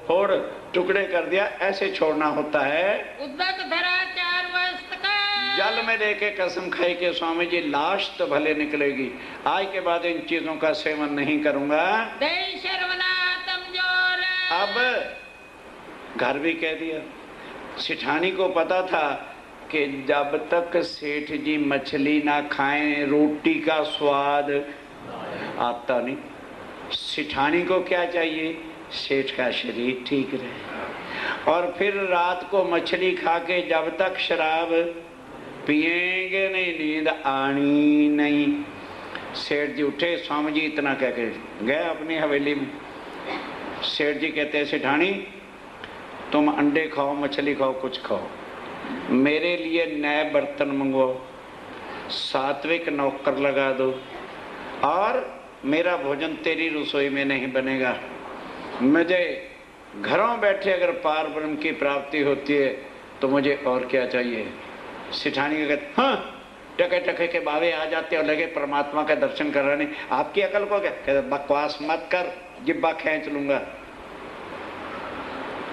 फोड़, टुकड़े कर दिया, ऐसे छोड़ना होता है। उद्दक धरा 4 वस्त का, जल में लेके कसम खाई के स्वामी जी लाश तो भले निकलेगी, आज के बाद इन चीजों का सेवन नहीं करूंगा। दई शर्वना तम जोर। अब घर भी कह दिया। सिठानी को पता था कि जब तक सेठ जी मछली ना खाएं रोटी का स्वाद आता नहीं। सिठानी को क्या चाहिए? सेठ का शरीर ठीक रहे। और फिर रात को मछली खा के जब तक शराब पिएंगे नहीं, नींद आनी नहीं। सेठ जी उठे, स्वामी जी इतना कह के गए अपनी हवेली में। सेठ जी कहते हैं, सेठानी तुम अंडे खाओ, मछली खाओ, कुछ खाओ, मेरे लिए नए बर्तन मंगवाओ, सात्विक नौकर लगा दो, और मेरा भोजन तेरी रसोई में नहीं बनेगा। मुझे घरों बैठे अगर पार ब्रह्म की प्राप्ति होती है तो मुझे और क्या चाहिए। सिठानी का कहते, हाँ, टके टके के बावे आ जाते और लगे परमात्मा का दर्शन कराने। आपकी अकल को क्या कहते? बकवास मत कर, जिब्बा खींच लूंगा।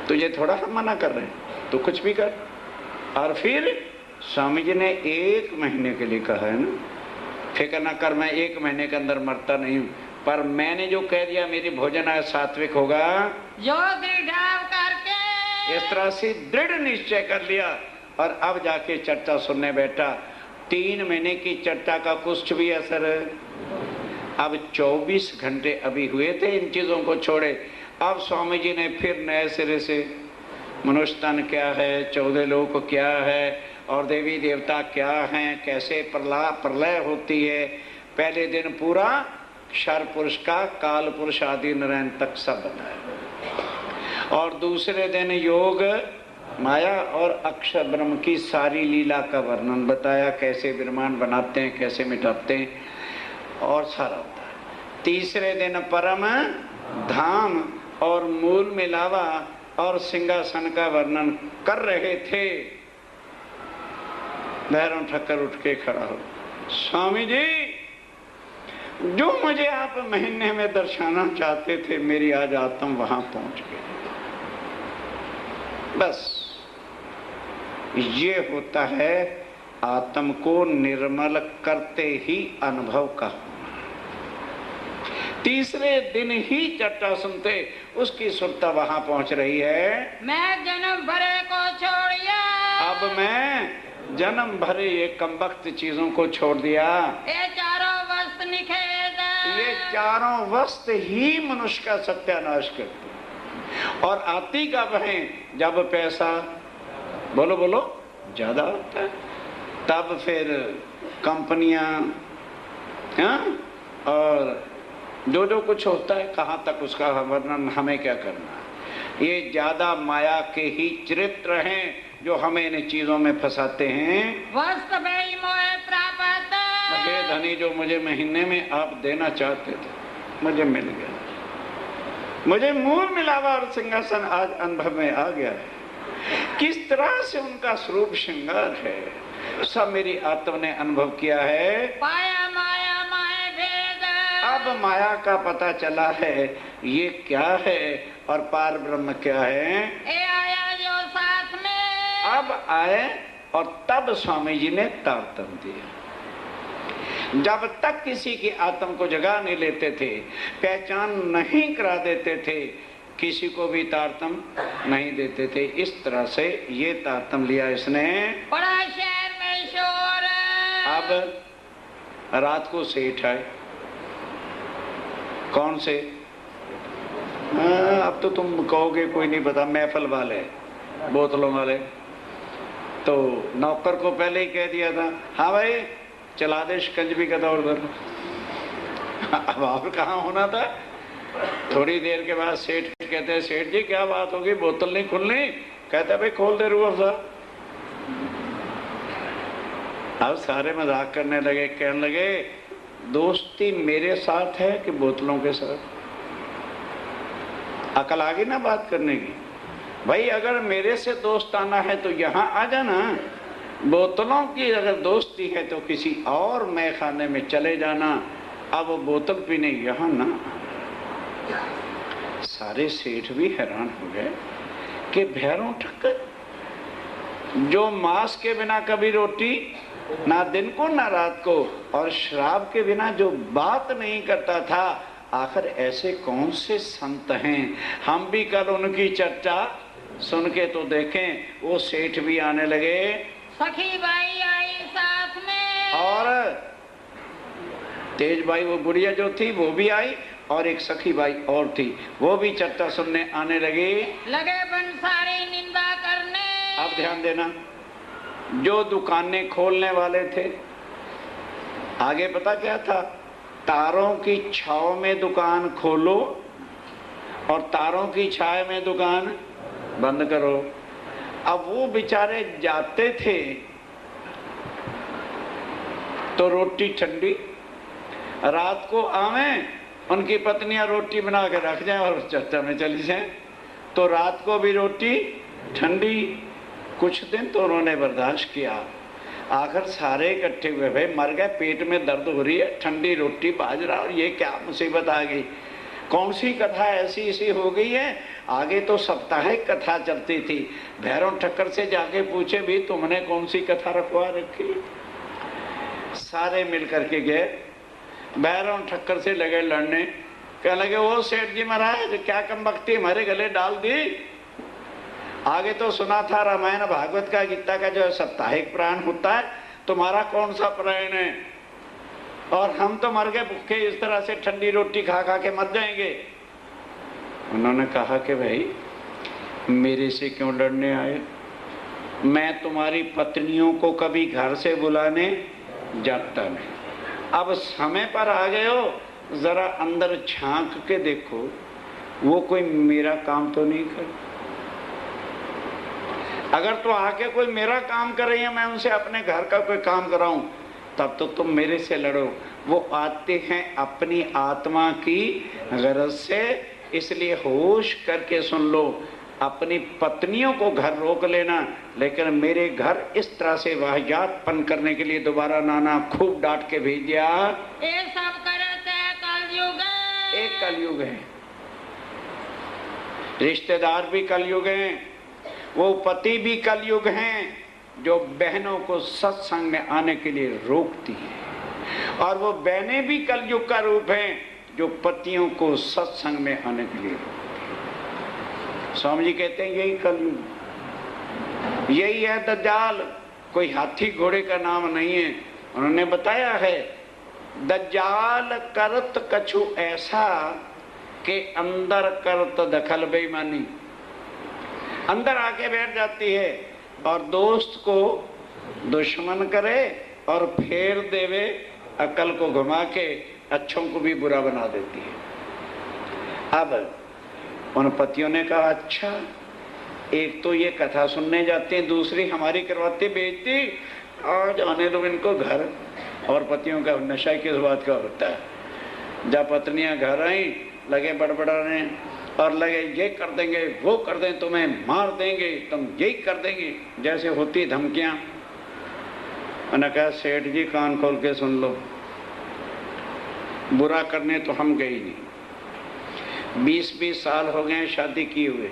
तुझे थोड़ा हम मना कर रहे हैं, तो कुछ भी कर। और फिर स्वामी जी ने 1 महीने के लिए कहा है ना, फिक्र ना कर, मैं 1 महीने के अंदर मरता नहीं हूं, पर मैंने जो कह दिया मेरी भोजन आज सात्विक होगा, जो दृढ़ करके, इस तरह से दृढ़ निश्चय कर लिया। और अब जाके चर्चा सुनने बैठा। 3 महीने की चर्चा का कुछ भी असर। अब 24 घंटे अभी हुए थे इन चीजों को छोड़े। अब स्वामी जी ने फिर नए सिरे से मनुष्य तन क्या है, 14 लोक क्या है, और देवी देवता क्या हैं, कैसे प्रलय होती है। पहले दिन पूरा क्षर पुरुष का, काल पुरुष आदि नारायण तक सब बताया। और दूसरे दिन योग माया और अक्षर ब्रह्म की सारी लीला का वर्णन बताया, कैसे ब्रह्मांड बनाते हैं, कैसे मिटाते हैं, और सारा होता है। तीसरे दिन परम धाम और मूल मिलावा और सिंहासन का वर्णन कर रहे थे। भैरव ठक्कर उठ के खड़ा हो, स्वामी जी जो मुझे आप महीने में दर्शाना चाहते थे, मेरी आज आत्म वहां पहुंच गई। बस ये होता है आत्म को निर्मल करते ही अनुभव का। तीसरे दिन ही चर्चा सुनते उसकी सुरता वहां पहुंच रही है। मैं जन्म भरे को छोड़िया, अब मैं जन्म भरे ये कमबख्त चीजों को छोड़ दिया। ये चारों वस्त निखेद, ये चारों वस्त ही मनुष्य का सत्यानाश करते। और आती कब है? जब पैसा बोलो बोलो ज्यादा होता है, तब फिर कंपनियां, और जो कुछ होता है, कहाँ तक उसका वर्णन हमें क्या करना। ये ज्यादा माया के ही चरित्र हैं जो हमें इन चीजों में फंसाते हैं। वस्त भई मोह प्राप्त, हे धनी, जो मुझे महीने में आप देना चाहते थे मुझे मिल गया। मुझे मूल मिलावा और सिंहासन आज अनुभव में आ गया है। किस तरह से उनका स्वरूप श्रृंगार है, सब मेरी आत्मा ने अनुभव किया है। पाया माया माया भेद, अब माया का पता चला है ये क्या है और पार ब्रह्म क्या है। ए आया जो साथ में, अब आए और तब स्वामी जी ने तारतम्य दिया। जब तक किसी की आत्म को जगा नहीं लेते थे, पहचान नहीं करा देते थे, किसी को भी तारतम नहीं देते थे। इस तरह से ये तारतम लिया इसने। बड़ा शहर में शोर, अब रात को सेठ आए। कौन से? अब तो तुम कहोगे कोई नहीं पता, महफल वाले, बोतलों वाले। तो नौकर को पहले ही कह दिया था, हाँ भाई चला दे शिकंजवी का दौर उधर। अब और कहाँ होना था। थोड़ी देर के बाद सेठ कहते हैं, सेठ जी क्या बात होगी, बोतल नहीं खुलनी? कहते भाई खोल दे रूह अफ़ज़ा। अब सारे मजाक करने लगे, कहने लगे दोस्ती मेरे साथ है कि बोतलों के साथ? अकल आ गई ना बात करने की। भाई अगर मेरे से दोस्त आना है तो यहाँ आ जाना, बोतलों की अगर दोस्ती है तो किसी और मैखाने में चले जाना, अब वो बोतल पीने यहाँ ना। सारे सेठ भी हैरान हो गए कि भैरों ठक्कर, जो मांस के बिना कभी रोटी ना दिन को ना रात को, और शराब के बिना जो बात नहीं करता था, आखिर ऐसे कौन से संत हैं। हम भी कल उनकी चर्चा सुन के तो देखें। वो सेठ भी आने लगे, सखी बाई आई साथ में, और तेज बाई वो बुढ़िया जो थी वो भी आई, और एक सखी बाई और थी, वो भी चर्चा सुनने आने लगी। लगे बंसारी निंदा करने। अब ध्यान देना, जो दुकानें खोलने वाले थे, आगे पता क्या था, तारों की छाव में दुकान खोलो और तारों की छाया में दुकान बंद करो। अब वो बेचारे जाते थे तो रोटी ठंडी, रात को आवे उनकी पत्नियां रोटी बना के रख जाए और चर्चा में चली जाए, तो रात को भी रोटी ठंडी। कुछ दिन तो उन्होंने बर्दाश्त किया, आखिर सारे इकट्ठे हुए, भाई मर गए, पेट में दर्द हो रही है, ठंडी रोटी बाजरा, और ये क्या मुसीबत आ गई। कौन सी कथा ऐसी हो गई है। आगे तो साप्ताहिक कथा चलती थी। भैरव ठक्कर से जाके पूछे, भी तुमने कौन सी कथा रखवा रखी। सारे मिल करके गए, भैरव ठक्कर से लगे लड़ने, कहने लगे, वो सेठ जी महाराज क्या कमबख्ती हमारे गले डाल दी। आगे तो सुना था रामायण भागवत का, गीता का जो साप्ताहिक प्राण होता है, तुम्हारा कौन सा प्राण है, और हम तो मर गए भूखे, इस तरह से ठंडी रोटी खा खा के मर जाएंगे। उन्होंने कहा कि भाई मेरे से क्यों लड़ने आए, मैं तुम्हारी पत्नियों को कभी घर से बुलाने जाता नहीं। अब समय पर आ गए हो, जरा अंदर झांक के देखो, वो कोई मेरा काम तो नहीं कर। अगर तो आके कोई मेरा काम कर रही है, मैं उनसे अपने घर का कोई काम कराऊं, तब तो तुम मेरे से लड़ो। वो आते हैं अपनी आत्मा की गरज से, इसलिए होश करके सुन लो। अपनी पत्नियों को घर रोक लेना, लेकिन मेरे घर इस तरह से वाहियातपन करने के लिए दोबारा नाना खूब डांट के भेज दिया। ये सब करते कलयुग, एक कलयुग है, रिश्तेदार भी कलयुग हैं, वो पति भी कलयुग हैं जो बहनों को सत्संग में आने के लिए रोकती है, और वो बहनें भी कलयुग का रूप हैं जो पतियों को सत्संग में आने के लिए रोकती है। स्वामी जी कहते हैं यही कलयुग, यही है दज्जाल। कोई हाथी घोड़े का नाम नहीं है। उन्होंने बताया है, दज्जाल करत कछु ऐसा के अंदर करत दखल बेईमानी। अंदर आके बैठ जाती है और दोस्त को दुश्मन करे और फेर देवे, अकल को घुमा के अच्छों को भी बुरा बना देती है। अब उन पतियों ने कहा, अच्छा एक तो ये कथा सुनने जाते हैं, दूसरी हमारी करवाते बेइज्जती, और जाने दो इनको घर। और पतियों का नशा किस बात का होता है। जब पत्नियां घर आई, लगे बड़बड़ाने और लगे ये कर देंगे, वो कर दें, तुम्हें मार देंगे, तुम यही कर देंगे, जैसे होती धमकियां। मैंने कहा, सेठ जी कान खोल के सुन लो, बुरा करने तो हम गए नहीं। 20-20 साल हो गए शादी किए हुए,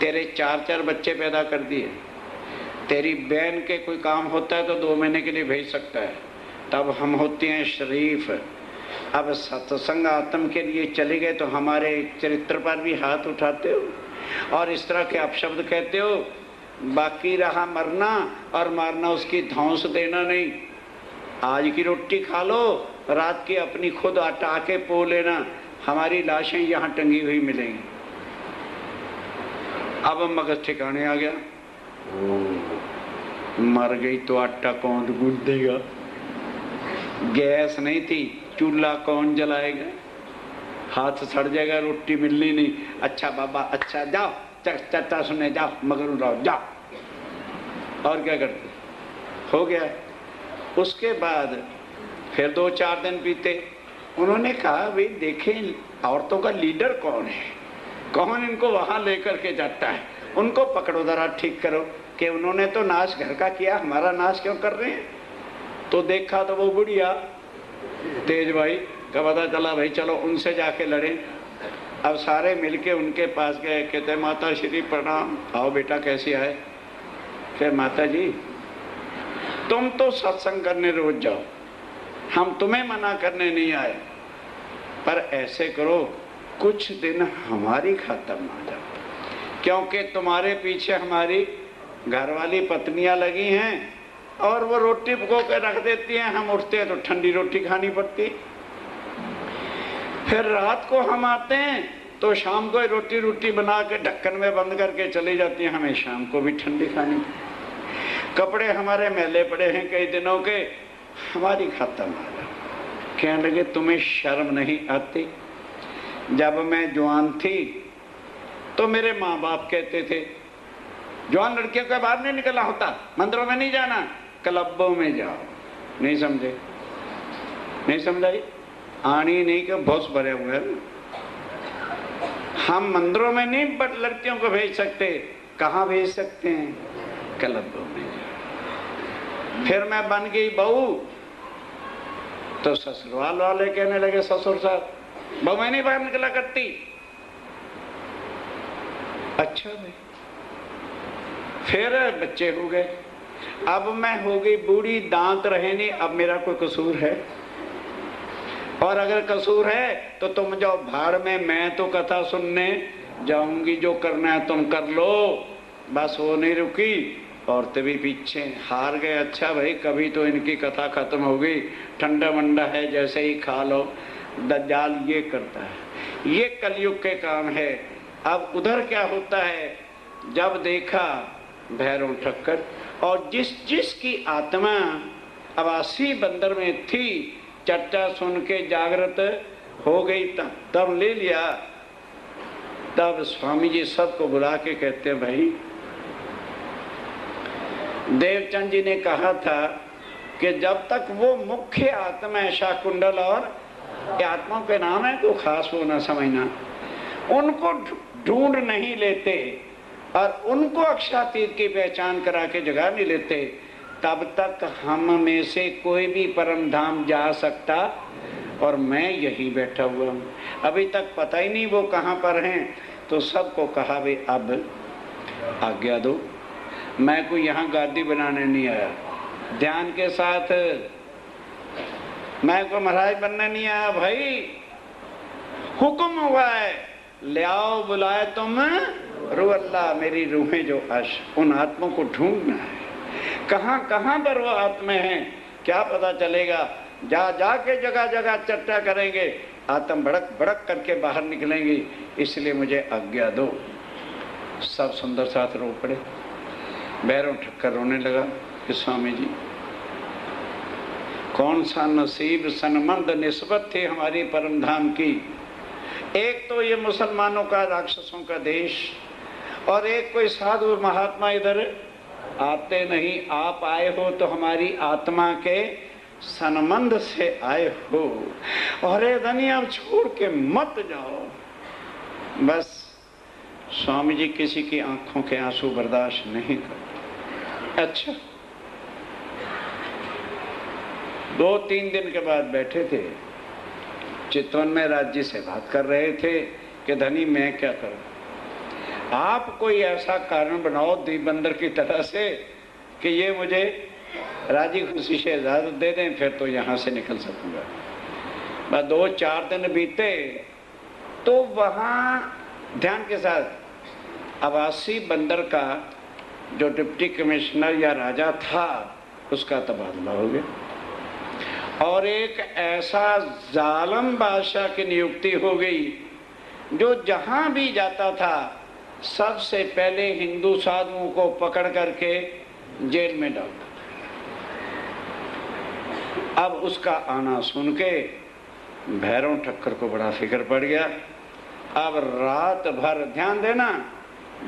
तेरे 4-4 बच्चे पैदा कर दिए। तेरी बहन के कोई काम होता है तो 2 महीने के लिए भेज सकता है, तब हम होते हैं शरीफ। अब सत्संग आत्म के लिए चले गए तो हमारे चरित्र पर भी हाथ उठाते हो और इस तरह के अपशब्द कहते हो। बाकी रहा मरना और मारना, उसकी धौंस देना नहीं। आज की रोटी खा लो, रात की अपनी खुद आटा के पो लेना, हमारी लाशें यहाँ टंगी हुई मिलेंगी। अब मगज ठिकाने आ गया, मर गई तो आटा कौन गूंथ देगा, गैस नहीं थी, चूल्हा कौन जलाएगा, हाथ सड़ जाएगा, रोटी मिलनी नहीं। अच्छा बाबा, अच्छा जाओ चर्चा सुनने जाओ, मगर रहो जाओ। और क्या करते, हो गया। उसके बाद फिर 2-4 दिन बीते। उन्होंने कहा, भाई देखें औरतों का लीडर कौन है, कौन इनको वहां लेकर के जाता है, उनको पकड़ो जरा, ठीक करो कि उन्होंने तो नाश घर का किया, हमारा नाश क्यों कर रहे हैं। तो देखा तो वो बुढ़िया तेज भाई का पता चला, भाई चलो उनसे जाके लड़े। अब सारे मिलके उनके पास गए, कहते माता श्री प्रणाम, आओ बेटा कैसी आए। कहे माता जी तुम तो सत्संग करने रोज जाओ, हम तुम्हें मना करने नहीं आए, पर ऐसे करो कुछ दिन हमारी खातर में आ जाओ, क्योंकि तुम्हारे पीछे हमारी घरवाली पत्नियां लगी हैं और वो रोटी पको के रख देती हैं, हम उठते हैं तो ठंडी रोटी खानी पड़ती। फिर रात को हम आते हैं तो शाम को रोटी रोटी बना के ढक्कन में बंद करके चली जाती हैं, हमें शाम को भी ठंडी खानी। कपड़े हमारे मैले पड़े हैं कई दिनों के, हमारी खातर में आ जाओ। कहने लगे तुम्हें शर्म नहीं आती। जब मैं जवान थी तो मेरे माँ बाप कहते थे जवान लड़कियों के बाहर नहीं निकलना होता, मंदिरों में नहीं जाना, क्लबों में जाओ। नहीं समझे, नहीं समझाई, आनी नहीं के बहुत भरे हुए हैं। हम मंदिरों में नहीं बट लड़कियों को भेज सकते, कहाँ भेज सकते हैं, क्लबों में। फिर मैं बन गई बहू तो ससुराल वाले कहने लगे ससुर साहब बहू मैं नहीं बाहर निकला करती। अच्छा भाई, फिर बच्चे हो गए, अब मैं हो गई बूढ़ी, दांत रहे नहीं, अब मेरा कोई कसूर है? और अगर कसूर है तो तुम जाओ भाड़ में, मैं तो कथा सुनने जाऊंगी, जो करना है तुम कर लो। बस वो नहीं रुकी, औरतें भी पीछे हार गए। अच्छा भाई कभी तो इनकी कथा खत्म हो गई, ठंडा मंडा है जैसे ही खा लो। दज्जाल ये करता है, ये कलयुग के काम है। अब उधर क्या होता है, जब देखा भैरव ठक्कर और जिस की आत्मा अवासी बंदर में थी, चर्चा सुन के जागृत हो गई, तब ले लिया। तब स्वामी जी सबको बुला के कहते हैं भाई देवचंद जी ने कहा था कि जब तक वो मुख्य आत्मा है, शाकुंडल और आत्माओं के नाम है तो खास वो ना समझना, उनको ढूंढ नहीं लेते और उनको अक्षातीत की पहचान करा के जगह नहीं लेते, तब तक हम में से कोई भी परम धाम जा सकता। और मैं यही बैठा हुआ हूँ, अभी तक पता ही नहीं वो कहाँ पर हैं। तो सबको कहा भाई अब आज्ञा दो, मैं कोई यहाँ गादी बनाने नहीं आया, ध्यान के साथ मैं कोई महाराज बनने नहीं आया भाई, हुक्म हुआ है ले आओ बुलाए तुम रूह अल्लाह, मेरी रूहें जो अश, उन आत्माओं को ढूंढना है। कहाँ कहाँ पर वो आत्मा है क्या पता चलेगा, जा जा के जगह जगह चर्चा करेंगे, आत्म भड़क भड़क करके बाहर निकलेंगी, इसलिए मुझे आज्ञा दो। सब सुंदर साथ रो पड़े। भैरव ठक्कर रोने लगा कि स्वामी जी कौन सा नसीब सनमंद निस्बत थी हमारी परम धाम की। एक तो ये मुसलमानों का, राक्षसों का देश, और एक कोई साधु महात्मा इधर आते नहीं। आप आए हो तो हमारी आत्मा के सनमंद से आए हो, और ये दुनिया अब छोड़ के मत जाओ। बस स्वामी जी किसी की आंखों के आंसू बर्दाश्त नहीं करते। अच्छा 2-3 दिन के बाद बैठे थे चितवन में, राज्य से बात कर रहे थे कि धनी मैं क्या करूं, आप कोई ऐसा कारण बनाओ दीप बंदर की तरह से कि ये मुझे राजी खुशी से इजाजत दे दें, फिर तो यहाँ से निकल सकूंगा। बस 2-4 दिन बीते तो वहाँ ध्यान के साथ अवासी बंदर का जो डिप्टी कमिश्नर या राजा था उसका तबादला हो गया, और एक ऐसा जालिम बादशाह की नियुक्ति हो गई जो जहाँ भी जाता था सबसे पहले हिंदू साधुओं को पकड़ करके जेल में डालता। अब उसका आना सुन के भैरव ठक्कर को बड़ा फिक्र पड़ गया। अब रात भर ध्यान देना,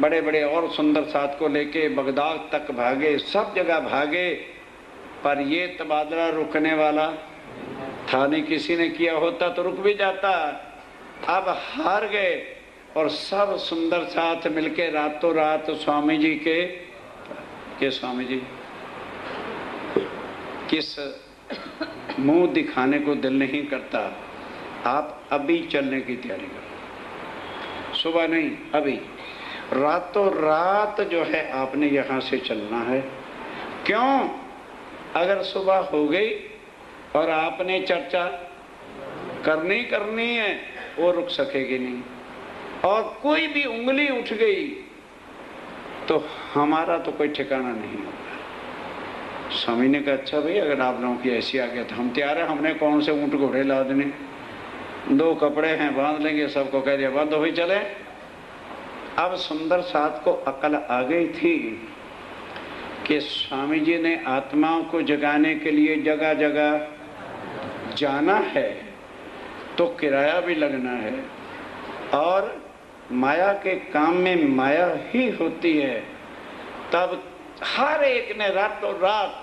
बड़े बड़े और सुंदर साथ को लेके बगदाद तक भागे, सब जगह भागे, पर ये तबादला रुकने वाला था नहीं। किसी ने किया होता तो रुक भी जाता। अब हार गए और सब सुंदर साथ मिलके रातों रात स्वामी जी के कि स्वामी जी किस मुंह दिखाने को दिल नहीं करता, आप अभी चलने की तैयारी करो। सुबह नहीं, अभी रातों रात जो है आपने यहाँ से चलना है। क्यों? अगर सुबह हो गई और आपने चर्चा करनी है, वो रुक सकेगी नहीं। और कोई भी उंगली उठ गई तो हमारा तो कोई ठिकाना नहीं होगा। स्वामी ने कहा अच्छा भाई, अगर आप लोगों की ऐसी आ गया तो हम तैयार हैं। हमने कौन से ऊंट घोड़े ला देने, 2 कपड़े हैं बांध लेंगे, सबको कह दिया बंद हो ही चले। अब सुंदर साथ को अकल आ गई थी कि स्वामी जी ने आत्माओं को जगाने के लिए जगह जगह जाना है तो किराया भी लगना है, और माया के काम में माया ही होती है। तब हर एक ने रातों रात,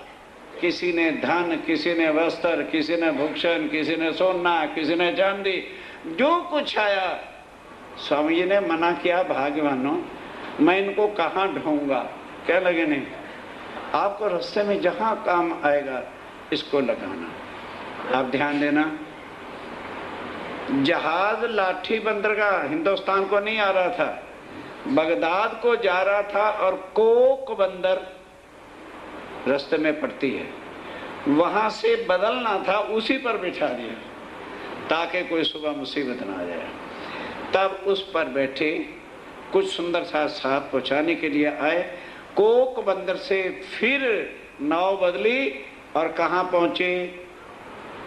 किसी ने धन, किसी ने वस्त्र, किसी ने भूषण, किसी ने सोना, किसी ने चांदी, जो कुछ आया स्वामी जी ने मना किया, भाग्यवानों मैं इनको कहाँ ढूंढूंगा। क्या लगे नहीं, आपको रास्ते में जहां काम आएगा इसको लगाना। आप ध्यान देना, जहाज लाठी बंदर का हिंदुस्तान को नहीं आ रहा था, बगदाद को जा रहा था, और कोक बंदर रास्ते में पड़ती है, वहां से बदलना था, उसी पर बिठा दिया ताकि कोई सुबह मुसीबत ना आ जाए। तब उस पर बैठे कुछ सुंदर साथ पहुंचाने के लिए आए। कोक बंदर से फिर नाव बदली और कहाँ पहुंचे?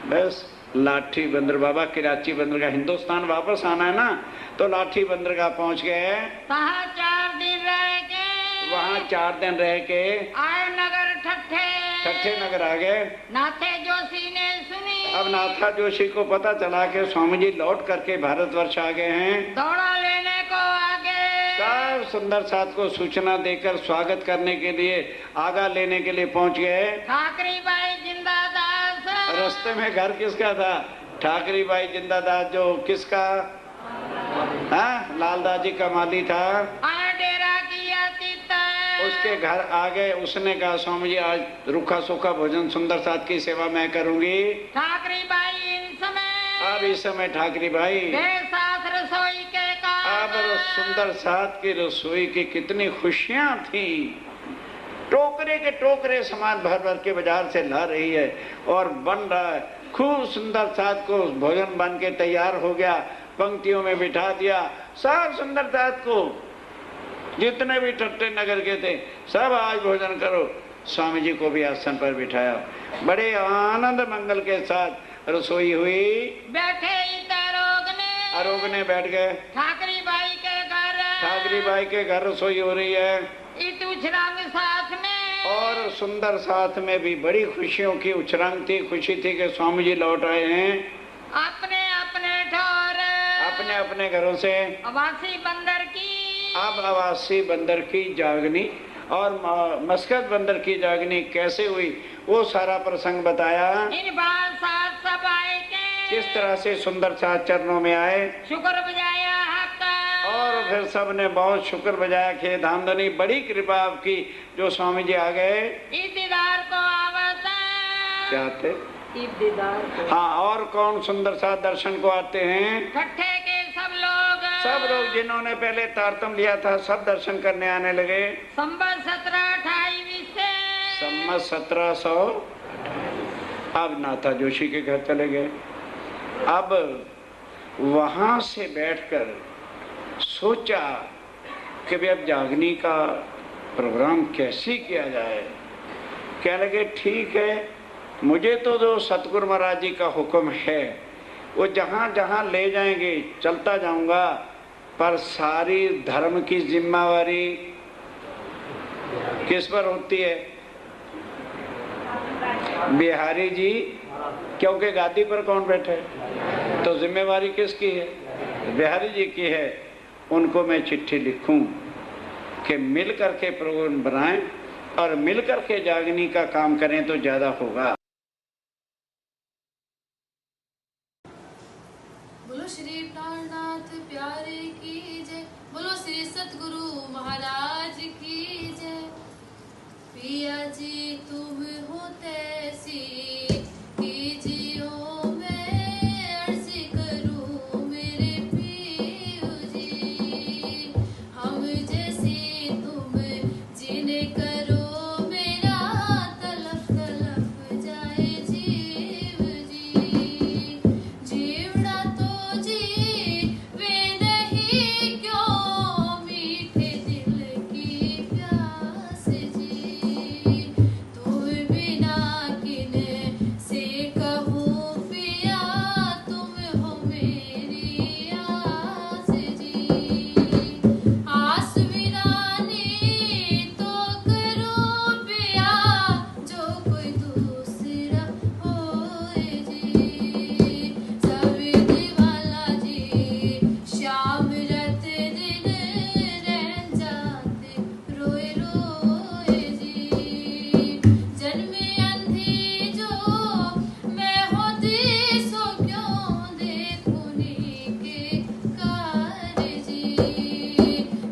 बस लाठी बंदर, बाबा कराची बंदर का हिंदुस्तान वापस आना है ना, तो लाठी बंदर का पहुंच गए। 4 दिन रह के वहाँ 4 दिन रह के आए नगर ठट्ठे नगर आ गए। नाथे जोशी ने सुनी। अब नाथा जोशी को पता चला कि स्वामी जी लौट करके भारतवर्ष आ गए हैं। दौड़ा लेने को आगे सब सुंदर साथ को सूचना देकर स्वागत करने के लिए, आगा लेने के लिए पहुंच गए। ठाकरी बाई जिंदादास। रास्ते में घर किसका था? ठाकरी बाई जिंदादास, जो किसका? हाँ, लालदास जी का माली था। डेरा किया तीता। उसके घर आ गए। उसने कहा स्वामी जी आज रूखा सूखा भोजन सुंदर साथ की सेवा मैं करूंगी। ठाकरी बाई इन समय, अब इस समय ठाकरी भाई साथ रसोई के काम। अब सुंदर साथ की रसोई की कितनी खुशियां थी। टोकरे के टोकरे सामान भर भर के बाजार से ला रही है और बन रहा है। खूब सुंदर साथ को भोजन बन के तैयार हो गया, पंक्तियों में बिठा दिया। सब सुंदर साथ को, जितने भी ठट्टे नगर के थे, सब आज भोजन करो। स्वामी जी को भी आसन पर बिठाया। बड़े आनंद मंगल के साथ रसोई हुई। बैठे अरोग ने बैठ गए। ठाकरी बाई के घर, ठाकरी बाई के घर रसोई हो रही है। उछरंग साथ में, और सुंदर साथ में भी बड़ी खुशियों की उछरंग थी। खुशी थी कि स्वामी जी लौट आए हैं अपने अपने ठोर, अपने अपने घरों से। अवासी बंदर की, अब अवासी बंदर की जागनी और मस्कत बंदर की जागनी कैसे हुई, वो सारा प्रसंग बताया। इन बाल साथ सब आए के, किस तरह से सुंदर साथ चरणों में आए, शुक्र बजाया हक, और फिर सब ने बहुत शुक्र बजाया कि धामधनी बड़ी कृपा आपकी जो स्वामी जी आ गए। दीदार को आवता, क्या थे? दीदार को। हाँ, और कौन सुंदर साथ दर्शन को आते हैं? ठट्ठे के सब लोग जिन्होंने पहले तारतम लिया था सब दर्शन करने आने लगे। संवत 1728 से, संवत 1700। अब नाथा जोशी के घर चले गए। अब वहां से बैठकर सोचा कि भाई अब जागनी का प्रोग्राम कैसे किया जाए। कह लगे ठीक है, मुझे तो जो सतगुरु महाराज जी का हुक्म है वो जहाँ जहाँ ले जाएंगे चलता जाऊंगा, पर सारी धर्म की जिम्मेवारी किस पर होती है? बिहारी जी, क्योंकि गादी पर कौन बैठे, तो जिम्मेवारी किसकी है? बिहारी जी की है। उनको मैं चिट्ठी लिखूं कि मिल करके प्रोग्राम बनाएं और मिल करके जागनी का काम करें तो ज्यादा होगा। बोलो श्री प्राणनाथ प्यारे की जय, बोलो श्री सतगुरु महाराज की जय। जी तुम हो तैसी कीजियो मैं अर्ज करूं मेरे पियो जी हम जैसी तुम जिन्हें करो मेरा तलफ तलफ जाए जीव जी जीवड़ा तो जीवे नहीं क्यों मीठे दिल की प्यास जी तुम बिना किने से कहूँ पिया तुम हो मेरी आस जी आस वीरानी तो करो पिया जो कोई दूसरा होए जी सवेरे वाला जी शाम रात दिन रह जाते रोए रोए जी जन्मे अंधी जो मैं होती सो क्यों देखूनी के कार जी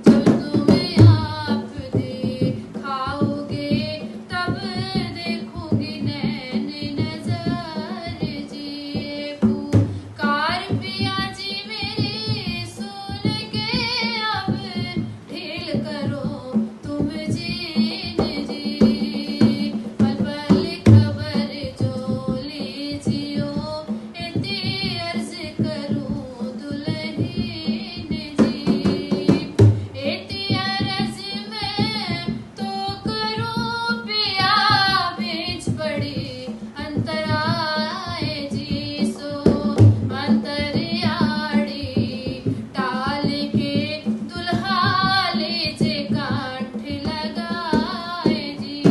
जब तुम्हें आप दिखाओगे तब देखूंगी नैन नजर जी पुकार पिया जी मेरी सुन के अब ढील करो तुम जीन जी पल पल खबर जो लीजियो इतनी अर्ज करूं दुल्हीन जी इतनी अर्ज में तो करूं पिया बीच पड़ी अंतराए जी सो अंतरियाड़ी टाल के दुल्हा लीजे कांठ लगाए जी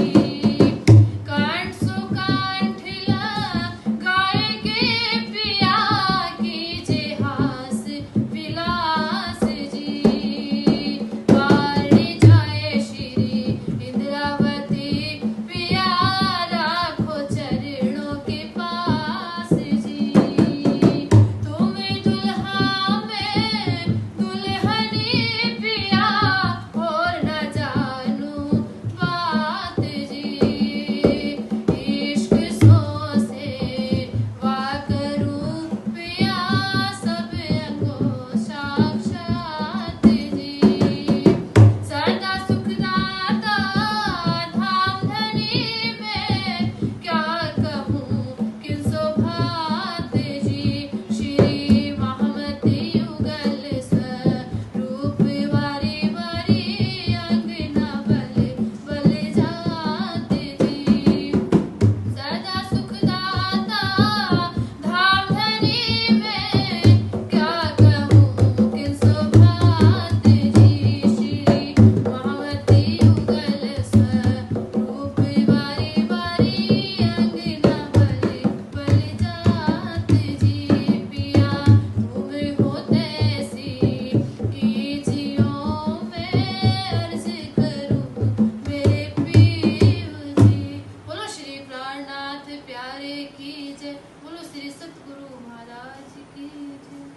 कांठ सो कांठ लगाए के पिया कीजे हास विलास जी मारी जाए श्री इंद्रावती पिया राखो चरणों के पास जी तुम दुल्हा में दुल्हनी पिया और न जानू बात जी इश्क सो से वाह करूं पिया सब अंगों साक्षात जी सदा सुखदाता धाम धनी में क्या कहूँ किन शोभात जी श्री महामती युगल स्वरूप वारी वारी अंगना बल बल जात जी सदा सुखदाता धाम धनी में क्या कहूँ किन शोभात जी श्री महामती युगल स्वरूप वारी वारी अंगना बल बल जात जी पिया तुम हो तैसी कीजियो मैं अर्ज करूं मेरे पियो जी बोलो श्री प्राणनाथ प्यारे की जय बोलो श्री सतगुरु महाराज की जय।